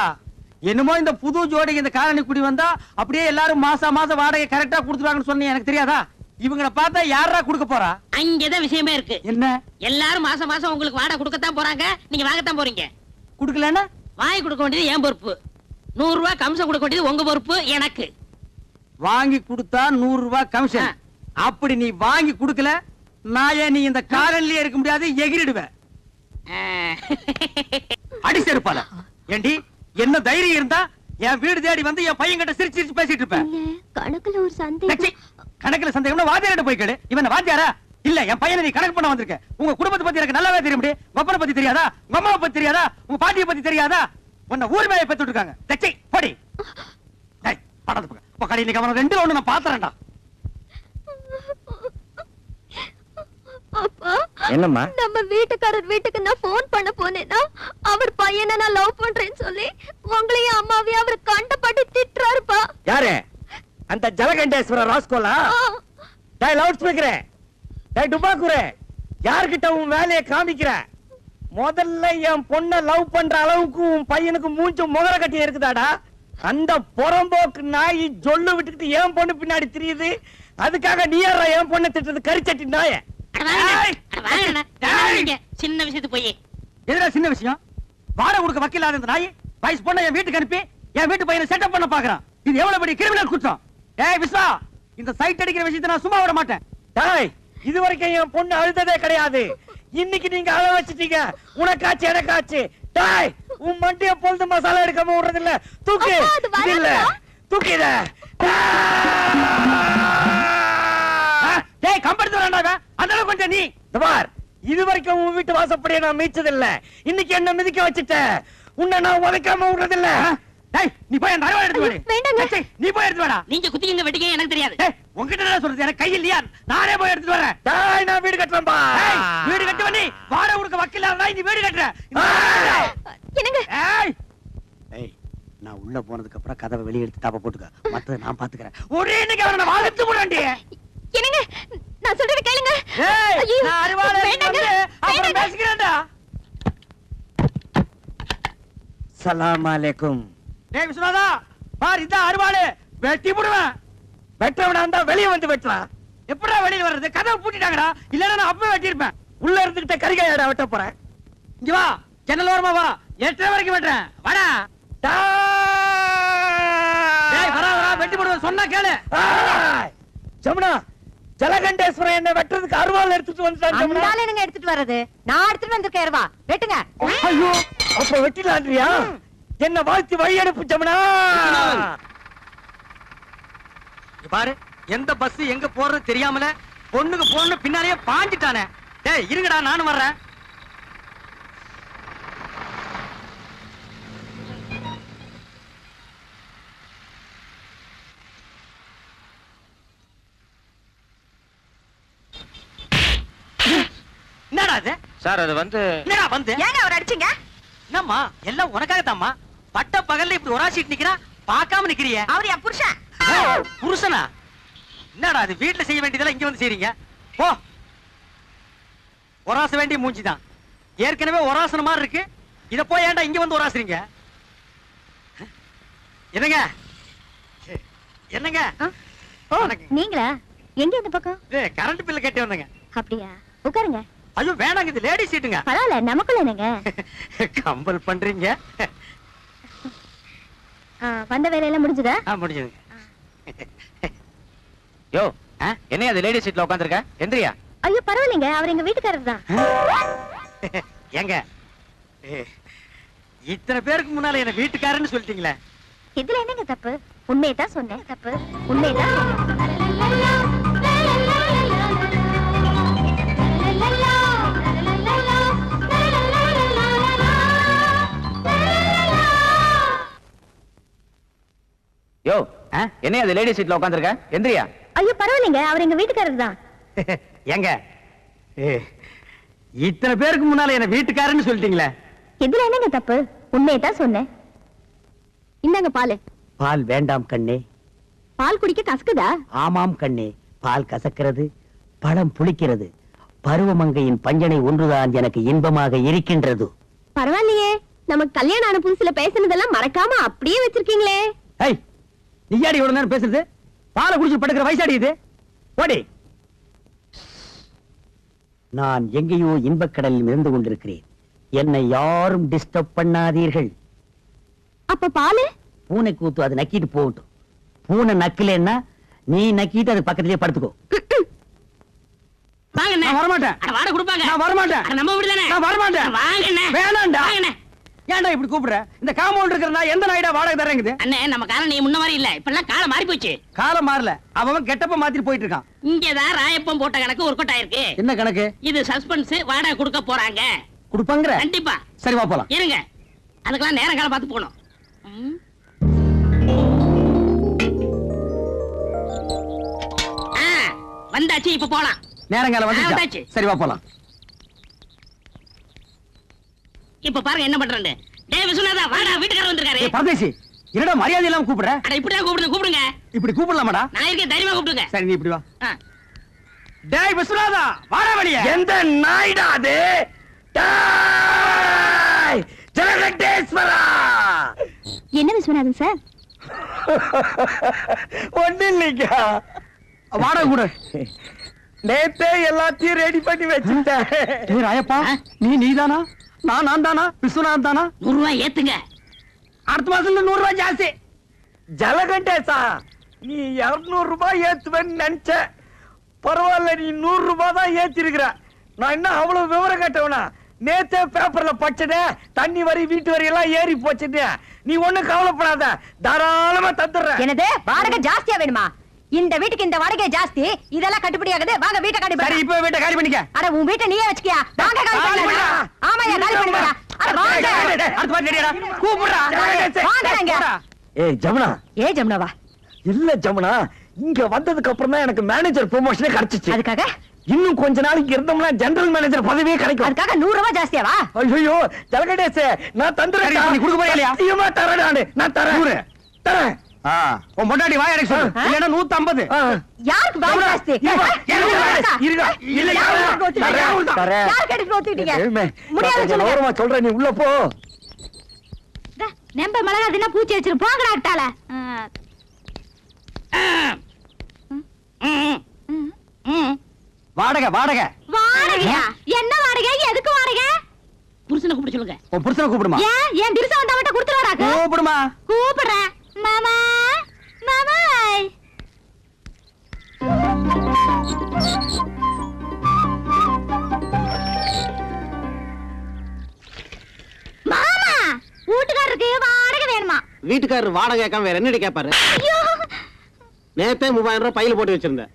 என்னமோ இந்த புது ஜோடி இந்த காலனி குடி வந்தா அப்படியே எல்லாரும் மாசம் மாசம் வாடகை கரெக்டா கொடுத்துருவாங்கன்னு சொன்னீங்க. எனக்கு தெரியாதா? இவங்கள பார்த்தா யாரா கொடுக்க போறா? அங்கதான் விஷயமே இருக்கு. என்ன? எல்லாரும் மாசம் மாசம் உங்களுக்கு வாடகை கொடுக்கத்தான் போறாங்க. நீங்க வாங்கத்தான் போறீங்க. குடுக்கலன்னா வாங்கி கொடுக்க வேண்டியது என் பொறுப்பு. 100 ரூபாய் கமிஷன் கொடுக்க வேண்டியது உங்க பொறுப்பு. எனக்கு வாங்கி கொடுத்தா 100 ரூபாய் கமிஷன். அப்படி நீ வாங்கி கொடுக்கல, நான் ஏன் நீ இந்த காலனிலே இருக்க முடியாது, எகிரிடுவேன். அடி செருப்பால. ஏண்டி, என்ன தைரியம் இருந்தா என் வீடு தேடி வந்து என் பையன் கிட்ட சிரிச்சு சிரிச்சு பேசிட்டு இருப்பேன். கணக்குல ஒரு சந்தேகம். கணக்குல சந்தேகம்னா வாத்தியார்ட்ட போய் கேளு. இவன் வாத்தியாரா? இல்ல, என் பையனை நீ கணக்கு பண்ண வந்திருக்க. உங்க குடும்பத்தை பத்தி எனக்கு நல்லாவே தெரியும். உங்க பத்தி தெரியாதா? உங்க அம்மாவை பத்தி தெரியாதா? உங்க பாட்டியை பத்தி தெரியாதா? உன்னை ஊர் மேலே பெத்து விட்டுருக்காங்க. தச்சை படி. டேய், படத்து பக்கம். பக்கடி இன்னைக்கு அவன ரெண்டுல ஒண்ணு நான் பாத்துறேன்டா. அப்பா, என்னம்மா? நம்ம வீட்டுக்காரர் வீட்டுக்கு நான் போன் பண்ண போனேன்னா அவர் பையனை நான் லவ் பண்றேன்னு சொல்லி உங்களையும் அம்மாவையும் அவர் கண்டபடி திட்டுறாருப்பா. யாரு? அந்த ஜலகண்டேஸ்வர ராஸ்கோலா? டேய் லவுட் ஸ்பீக்கரே, டேய் டுபாக்குரே, யார்கிட்ட உன் வேலையை காமிக்கிற? முதல்ல என் பொண்ணை லவ் பண்ற அளவுக்கு உன் பையனுக்கு மூஞ்சும் முகர கட்டி இருக்குதாடா? அந்த புறம்போக்கு நாய் ஜொல்லு விட்டுக்கிட்டு என் பொண்ணு பின்னாடி தெரியுது. அதுக்காக நீ யாரா என் பொண்ணை திட்டுறது? கரிச்சட்டி நாய. சின்ன விஷயத்து போய் எதுடா சின்ன விஷயம்? வாடகை கொடுக்க வக்கீலாத இந்த நாய் வயசு பொண்ணை என் வீட்டுக்கு அனுப்பி என் வீட்டு பையனை செட்டப் பண்ண பாக்குறான். இது எவ்வளவு பெரிய கிரிமினல் குற்றம். ஏய் விஸ்வா, இந்த சைட் அடிக்கிற விஷயத்தை நான் சும்மா விட மாட்டேன். டேய், இது வரைக்கும் என் பொண்ணு அழுததே கிடையாது. இன்னைக்கு நீங்க அழ வச்சிட்டீங்க. உனக்காச்சு எனக்காச்சு. டேய், உன் மண்டிய பொழுது மசாலா எடுக்காம விடுறது இல்ல. தூக்கு. அப்பா, அது வராதுப்பா. இல்ல தூக்கிட. டேய் கம்பெடுத்து வராண்டாங்க. அந்த அளவுக்கு கொஞ்சம் நீ பார், இது வரைக்கும் உன் வீட்டு வாசப்படியை நான் மீச்சது இல்ல. இன்னைக்கு என்ன மிதிக்க வச்சிட்ட. உன்னை நான் உதைக்காம விடுறது இல்ல. டேய் நீ போய் அந்த அருவாளை எடுத்து வாடி. வேண்டாங்க. டேய், நீ போய் எடுத்து வாடா. நீங்க குத்திங்க வெட்டிங்க எனக்கு தெரியாது. டேய் உன்கிட்ட என்ன சொல்றது? எனக்கு கை இல்லையா? நானே போய் எடுத்து வரேன். டேய், நான் வீடு கட்டுறேன் பா. டேய் வீடு கட்டுவ நீ. வாடகை கொடுக்க வக்கீலாத நீ வீடு கட்டுற. என்னங்க? ஏய் ஏய், நான் உள்ள போனதுக்கு அப்புறம் கதவை வெளிய எடுத்து தாப்ப போட்டுக்க. மத்தத நான் பாத்துக்கறேன். ஒரே இன்னைக்கு அவனை வாங்கத்து போறேன்டி. என்னங்க? நான் சொல்றது கேளுங்க. ஏய் ஐயோ, நான் அருவாளை வேண்டாங்க, வந்து அப்புறம் வேண்டாங்க. பேசிக்கிறேன்டா. சலாம் அலைக்கும். டேய் விஸ்வநாதா, பார் இதான் அருவாளை. வெட்டி போடுவேன். வெட்டவனா இருந்தா வெளிய வந்து வெட்டலாம். எப்படா வெளியில வர்றது? கதவை பூட்டிட்டாங்கடா. இல்லன்னா நான் அப்பவே வெட்டி இருப்பேன். உள்ள இருந்துகிட்ட கரிகாயடா வெட்ட போறேன். இங்க வா, ஜன்னல் ஓரமா வா. 8 வரைக்கும் வெட்டறேன். வாடா. டேய் வரா வரா, வெட்டி போடுவேன் சொன்னா கேளு. ஜமுனா, ஜலகண்டேஸ்வரன் என்ன வெட்டுறதுக்கு அருவாள் எடுத்துட்டு வந்துட்டான். ஜமுனா, அந்த என்னங்க எடுத்துட்டு வர்றது? நான் எடுத்துட்டு வந்திருக்கேன் அருவா. வெட்டுங்க. ஐயோ, அப்ப வெட்டிலான்றியா? என்ன வாழ்த்தி வழி அனுப்பு ஜமுனா. இங்க பாரு, எந்த பஸ் எங்க போறது தெரியாமல பொண்ணுக்கு போன்னு பின்னாலேயே பாஞ்சிட்டானே. டேய் இருங்கடா, நானும் வர்றேன். என்னடா இது? சார் அது வந்து என்னடா வந்து? ஏங்க அவர் அடிச்சீங்க? என்னம்மா எல்லாம் உனக்காகத்தாம்மா. பட்ட பகல்ல இப்படி ஒராசிட்டு நிக்கிறா, பார்க்காம நிக்கிறிய. அவர் என் புருஷன். புருஷனா? என்னடா அது? வீட்டுல செய்ய வேண்டியதெல்லாம் இங்க வந்து செய்றீங்க. போ. ஒராச வேண்டிய மூஞ்சிதான். ஏற்கனவே ஒராசன மாதிரி இருக்கு. இத போய் ஏன்டா இங்க வந்து ஒராசுறீங்க? என்னங்க என்னங்க? ஓ, வணக்கம். நீங்களா? எங்க இந்த பக்கம்? கரண்ட் பில்ல கேட்டு வந்தேங்க. அப்படியா? உட்காருங்க. ஐயோ வேணாங்க, இது லேடி சீட்டுங்க. பரவாயில்ல, நமக்குள்ள என்னங்க? கம்பல் பண்றீங்க. வந்த வேலையெல்லாம் முடிஞ்சதா? முடிஞ்சதுங்க. யோ என்ன அது லேடி சீட்ல உட்கார்ந்திருக்க? எந்திரியா. ஐயோ பரவாயில்லைங்க, அவர் எங்க வீட்டுக்காரர் தான். ஏங்க இத்தனை பேருக்கு முன்னால என்ன வீட்டுக்காரன்னு சொல்லிட்டீங்களே. இதுல என்னங்க தப்பு? உண்மையை தான் சொன்னேன். தப்பு உண்மையை தான் சொன்னேன். யோ என்ன அது லேடி சீட்ல உட்கார்ந்திருக்க? எந்திரியா. ஐயோ பரவாயில்லைங்க, அவர் எங்க வீட்டுக்காரர் தான். ஏங்க இத்தனை பேருக்கு முன்னால என்ன வீட்டுக்காரன்னு சொல்லிட்டீங்களே. இதுல என்னங்க தப்பு? உண்மையை தான் சொன்னேன். இந்தாங்க பால். பால் வேண்டாம் கண்ணே. பால் குடிக்க கசக்குதா? ஆமாம் கண்ணே, பால் கசக்கிறது, பழம் புளிக்கிறது. பருவமங்கையின் பஞ்சனை ஒன்றுதான் எனக்கு இன்பமாக இருக்கின்றது. பரவாயில்லையே, நமக்கு கல்யாணம் ஆன புதுசுல பேசினதெல்லாம் மறக்காம அப்படியே வச்சிருக்கீங்களே. ஏய் நீயாடி இவ்வளவு நேரம் பேசுறது? பாலை குடிச்சு படுக்கிற வயசாடி இது. ஓடி. நான் எங்கேயோ இன்பக்கடலில் இருந்து கொண்டிருக்கிறேன். என்னை யாரும் டிஸ்டர்ப் பண்ணாதீர்கள். அப்ப பாலு? பூனை கூத்து, அது நக்கிட்டு போகட்டும். பூனை நக்கலன்னா நீ நக்கிட்டு அது பக்கத்திலேயே படுத்துக்கோ. வாங்கண்ணே. நான் வரமாட்டேன். வாடகை கொடுப்பாங்க. நான் வரமாட்டேன். நம்ம வீடு தானே. நான் வரமாட்டேன். வாங்கண்ணே. வேணாம்டா. வாங்கண்ணே. ஏன்டா இப்படி கூப்பிடுற? இந்த காம்பவுண்ட் இருக்கிற எந்த நாயிடா வாடகை தரேங்குது? அண்ணே நம்ம காலம் நீ முன்ன மாதிரி இல்ல, இப்பெல்லாம் காலம் மாறி போச்சு. காலம் மாறல, அவன் கெட்டப்ப மாத்திட்டு போயிட்டு இருக்கான். இங்கதான் ராயப்பம் போட்ட கணக்கு ஒர்க் அவுட் ஆயிருக்கு. என்ன கணக்கு? இது சஸ்பென்ஸ், வாடகை கொடுக்க போறாங்க. கொடுப்பாங்கற? கண்டிப்பா. சரி வா போலாம். இருங்க, அதுக்கெல்லாம் நேரம் காலம் பார்த்து போகணும். வந்தாச்சு, இப்ப போலாம். நேரங்காலம் வந்துச்சு. சரி வா போலாம். இப்ப பாருங்க என்ன பண்றேன்னு. டேய் விசுவநாதா, வாடா, வீட்டுக்காரர் வந்திருக்காரு. பரதேசி, என்னடா மரியாதை இல்லாம கூப்பிடுற? அட இப்படிதான் கூப்பிடுங்க. இப்படி கூப்பிடலாமாடா? நான் இருக்கேன், தைரியமா கூப்பிடுங்க. சரி நீ இப்படி வா. டேய் விசுவநாதா, வாடா வெளிய. எந்த நாய்டா அது? டேய் ஜெகதேஸ்வரா. என்ன விஸ்வநாதன் சார்? ஒண்ணு இல்லைங்க. வாடகை கூட நேத்தே எல்லாத்தையும் ரெடி பண்ணி வச்சுட்டேன். ஏய் ராயப்பா, நீதானா? நான் தானா? விஸ்வநாதன் தானா? 100 ரூபாய் ஏத்துங்க. அடுத்த மாசத்துல 100 ரூபாய் ஜாஸ்தி. ஜலகண்டேசா, நீ 200 ரூபாய் ஏத்துவேன்னு நினைச்ச. பரவாயில்ல, நீ 100 ரூபாய் தான் ஏத்திருக்கிற. நான் என்ன அவ்வளவு விவரம் கேட்டவனா? நேத்தே பேப்பர்ல படிச்சதே, தண்ணி வரி வீட்டு வரி எல்லாம் ஏறி போச்சுன்னு. நீ ஒண்ணும் கவலைப்படாத, தாராளமா தந்துடுறேன். என்னது வாடகை ஜாஸ்தியா வேணுமா? இந்த வீட்டுக்கு இந்த வாடகை ஜாஸ்தி, இதெல்லாம் கட்டுப்படி ஆகுது. வாங்க வீட்டை காலி பண்ணு. சரி இப்போ வீட்டை காலி பண்ணிக்க. அட உன் வீட்டை நீயே வச்சுக்கியா? வாங்க காலி பண்ணு. ஆமாயா, காலி பண்ணுங்க. அட வாங்க. அடுத்த வாரம் ரெடிடா. கூப்பிடுறா. வாங்கங்க. ஏய் ஜமுனா. ஏய் ஜமுனாவா? இல்ல ஜமுனா, இங்க வந்ததுக்கு அப்புறம் தான் எனக்கு மேனேஜர் ப்ரமோஷனே கிடைச்சிச்சு. அதுக்காக இன்னும் கொஞ்ச நாளைக்கு இருந்தோம்னா ஜெனரல் மேனேஜர் பதவியே கிடைக்கும். அதுக்காக 100 ரூபாய் ஜாஸ்தியாவா? ஐயோ ஜலகடேசே, நான் தந்துறேன். நீ கொடுக்க போறியா இல்லையா? ஐயோ தரேன், நான் தரேன். தரேன். உன் பொண்டாட்டி வாய் அடைக்க சொல்லு. இல்லனா 150. யாருக்கு வாய் ஜாஸ்தி? யார் கெடுத்து ஒத்துக்கிட்டீங்க? முடியாது சொல்லுங்க. ஓரமா சொல்றேன், நீ உள்ள போ. நம்ப மிளகா தின்னா பூச்சி வச்சிரு போங்கடா அட்டால. வாடகை வாடகை வாடகையா? என்ன வாடகை? எதுக்கு வாடகை? புருஷனை கூப்பிட சொல்லுங்க. உன் புருஷனை கூப்பிடுமா? ஏன் என் திருச வந்தா மட்டும் கொடுத்துறாராக்கு? கூப்பிடுமா? கூப்பிடுறேன். மாமா மாமாய். மாமா, வீட்டுக்காரருக்கு வாடகை வேணுமா? வீட்டுக்காரர் வாடகை கேட்காம வேற என்னடி கேட்பாரு? நேத்தே 3000 ரூபாய் பையில போட்டு வச்சிருந்தேன்.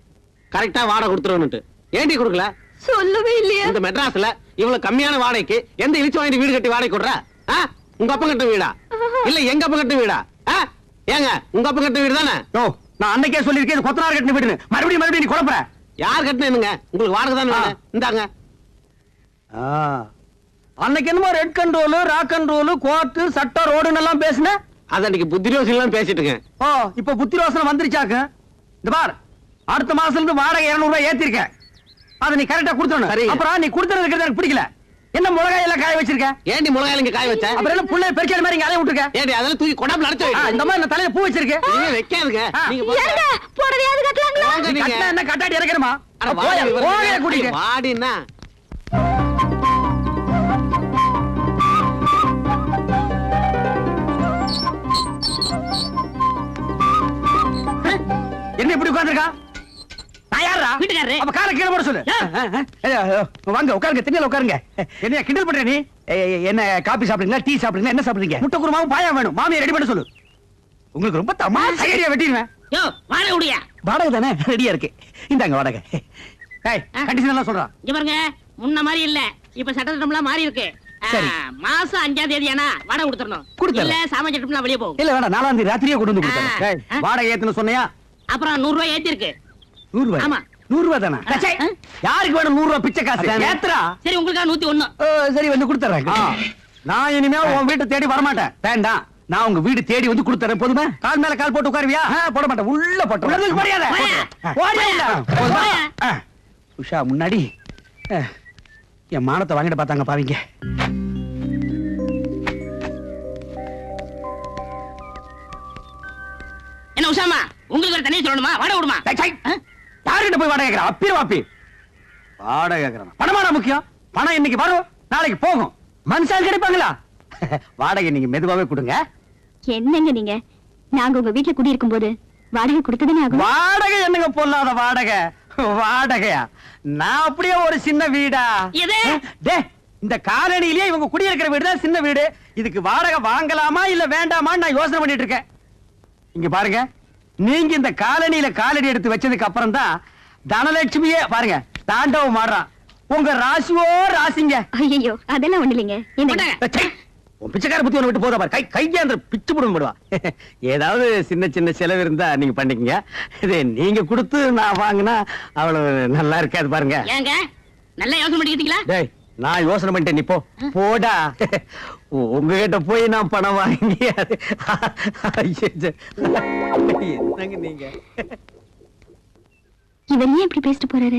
கரெக்டா வாடகை கொடுத்துருவனுட்டு. ஏண்டி கொடுக்கல? சொல்லவே இல்லையா? இந்த மெட்ராஸ்ல இவ்வளவு கம்மியான வாடகைக்கு எந்த இழிச்சு வாங்கி வீடு கட்டி வாடகை கொடுற? உங்க அப்பா கட்ட வீடா இல்ல எங்க அப்பா கட்ட வீடா? ஏங்க உங்க அப்பா கட்ட வீடு தானே? நான் அன்னைக்கே சொல்லிருக்கேன், கொத்தனார் கட்டின வீடு. மறுபடியும் நீ குழப்பற. யார் கட்டினேனுங்க? உங்களுக்கு வாடகை தானே வேணும். இந்தாங்க. அன்னைக்கு என்னமோ red control, rock control, court, சட்டம், ரோடுன்னு எல்லாம் பேசுன. அது அன்னைக்கு புத்தி ரோசனை எல்லாம் பேசிட்டுங்க. இப்ப புத்தி ரோசனை வந்துருச்சாக்கு. இந்த பார், அடுத்த மாசத்துல இருந்து வாடகை 200 ரூபாய் ஏத்திருக்க. அதை நீ கரெக்டா கொடுத்துடணும். சரி. அப்புறம் நீ கொடுத்துறது எனக்கு பிடிக்கல. என்ன மிளகாய் எல்லாம் காய வச்சிருக்க? ஏண்டி மிளகாய் இங்க காய வச்ச? அப்புறம் என்ன புள்ளை பெருக்காத மாதிரி இங்க அலைய விட்டுருக்க? ஏண்டி அதெல்லாம் தூக்கி கொடாப்ல அடைச்சு வை. இந்த மாதிரி தலையில பூ வச்சிருக்க. நீங்க வைக்காதுங்க. நீங்க போங்க. போடவையாவது கட்டலாங்களா? போங்க நீங்க. கட்டினா என்ன கட்டாட்டி இறக்கணுமா? அட வாடி போயே கூட்டிட்டு. வாடினா என்ன இப்படி உட்கார்ந்திருக்கா? தயாரா? வீட்டுக்காரரு. அப்ப காலை கீழே போட சொல்லு. வாங்க உட்காருங்க, திண்ணையில உட்காருங்க. என்ன கிண்டல் பண்ற நீ? என்ன காபி சாப்பிடுறீங்களா, டீ சாப்பிடுறீங்களா, என்ன சாப்பிடுறீங்க? முட்டை குருமாவும் பாயா வேணும். மாமியை ரெடி பண்ண சொல்லு. உங்களுக்கு ரொம்ப தமாஷா ஏரியா வெட்டிடுவேன். யோ வாடகை உடையா? வாடகை தானே ரெடியா இருக்கு. இந்தாங்க வாடகை. ஏய் கண்டிஷன் எல்லாம் சொல்றா. இங்க பாருங்க, முன்ன மாதிரி இல்ல, இப்ப சட்டத்திட்டம்லாம் மாறி இருக்கு. சரி. மாசம் 5ஆம் தேதி ஆனா வாடகை கொடுத்துறணும். கொடுத்துறேன். இல்ல சாமான் சட்டம்லாம் வெளியே போகும். இல்ல வேணாம், 4ஆம் தேதி ராத்திரியே கொண்டு வந்து கொடுத்துறேன். வாடகை ஏத்துன்னு சொன்னியா? அப்புறம் 100 ரூபாய் ஏத்தி இருக்கு. 100 ரூபாய்? ஆமா. 100 ரூபாய் தானே? யாருக்கு வேணும் 100 ரூபாய் பிச்சை காசு? ஏத்துறா. சரி உங்களுக்கா 101. சரி வந்து கொடுத்துறேன். நான் இனிமே உன் வீட்டை தேடி வரமாட்டேன். வேண்டாம், நான் உங்க வீடு தேடி வந்து கொடுத்துறேன். போதுமா? கால் மேல கால் போட்டு உட்காருவியா? போட மாட்டேன். உள்ள போட்டு உள்ளதுக்கு மரியாதை. உஷா முன்னாடி என் மானத்தை வாங்கிட்டு பார்த்தாங்க பாவீங்க. என்ன உஷாமா, உங்களுக்கு ஒரு தனியா சொல்லணுமா? வாடகை விடுமா? யாருகிட்ட போய் வாடகை கேட்கிறேன்? அப்பீர் வாப்பி வாடகை கேட்கிறேன். பணமாடா முக்கியம்? பணம் இன்னைக்கு வரும், நாளைக்கு போகும். மனுஷால் கிடைப்பாங்களா? வாடகை நீங்க மெதுவாவே கொடுங்க. என்னங்க நீங்க? நாங்க உங்க வீட்டுல குடியிருக்கும் போது வாடகை கொடுத்ததானே ஆகும். வாடகை என்னங்க பொல்லாத வாடகை? வாடகையா? நான் அப்படியே ஒரு சின்ன வீடா? எது? டே இந்த காலனிலேயே இவங்க குடியிருக்கிற வீடு தான் சின்ன வீடு. இதுக்கு வாடகை வாங்கலாமா இல்ல வேண்டாமான்னு நான் யோசனை பண்ணிட்டு இருக்கேன். இங்க பாருங்க, நீங்க இந்த காலனியில காலடி எடுத்து வச்சதுக்கு அப்புறம் தான் தனலட்சுமியே பாருங்க தாண்டவம் ஆடுறான். உங்க ராசியோ ராசிங்க. ஐயோ அதெல்லாம் ஒண்ணு இல்லைங்க. உன் பிச்சைக்கார புத்தி ஒண்ணு விட்டு போதா பாரு. கையாந்திர பிச்சு போடுவா. ஏதாவது சின்ன சின்ன செலவு இருந்தா நீங்க பண்ணிக்கங்க. இது நீங்க கொடுத்து நான் வாங்கினா அவ்வளவு நல்லா இருக்காது பாருங்க. ஏங்க நல்லா யோசனை பண்ணிக்கிட்டீங்களா? டேய், நான் யோசனை பண்ணிட்டேன், நீ போ போடா. உங்ககிட்ட போய் நான் பணம் வாங்கி என்னங்க நீங்க இவர் ஏன் இப்படி பேசிட்டு போறாரு?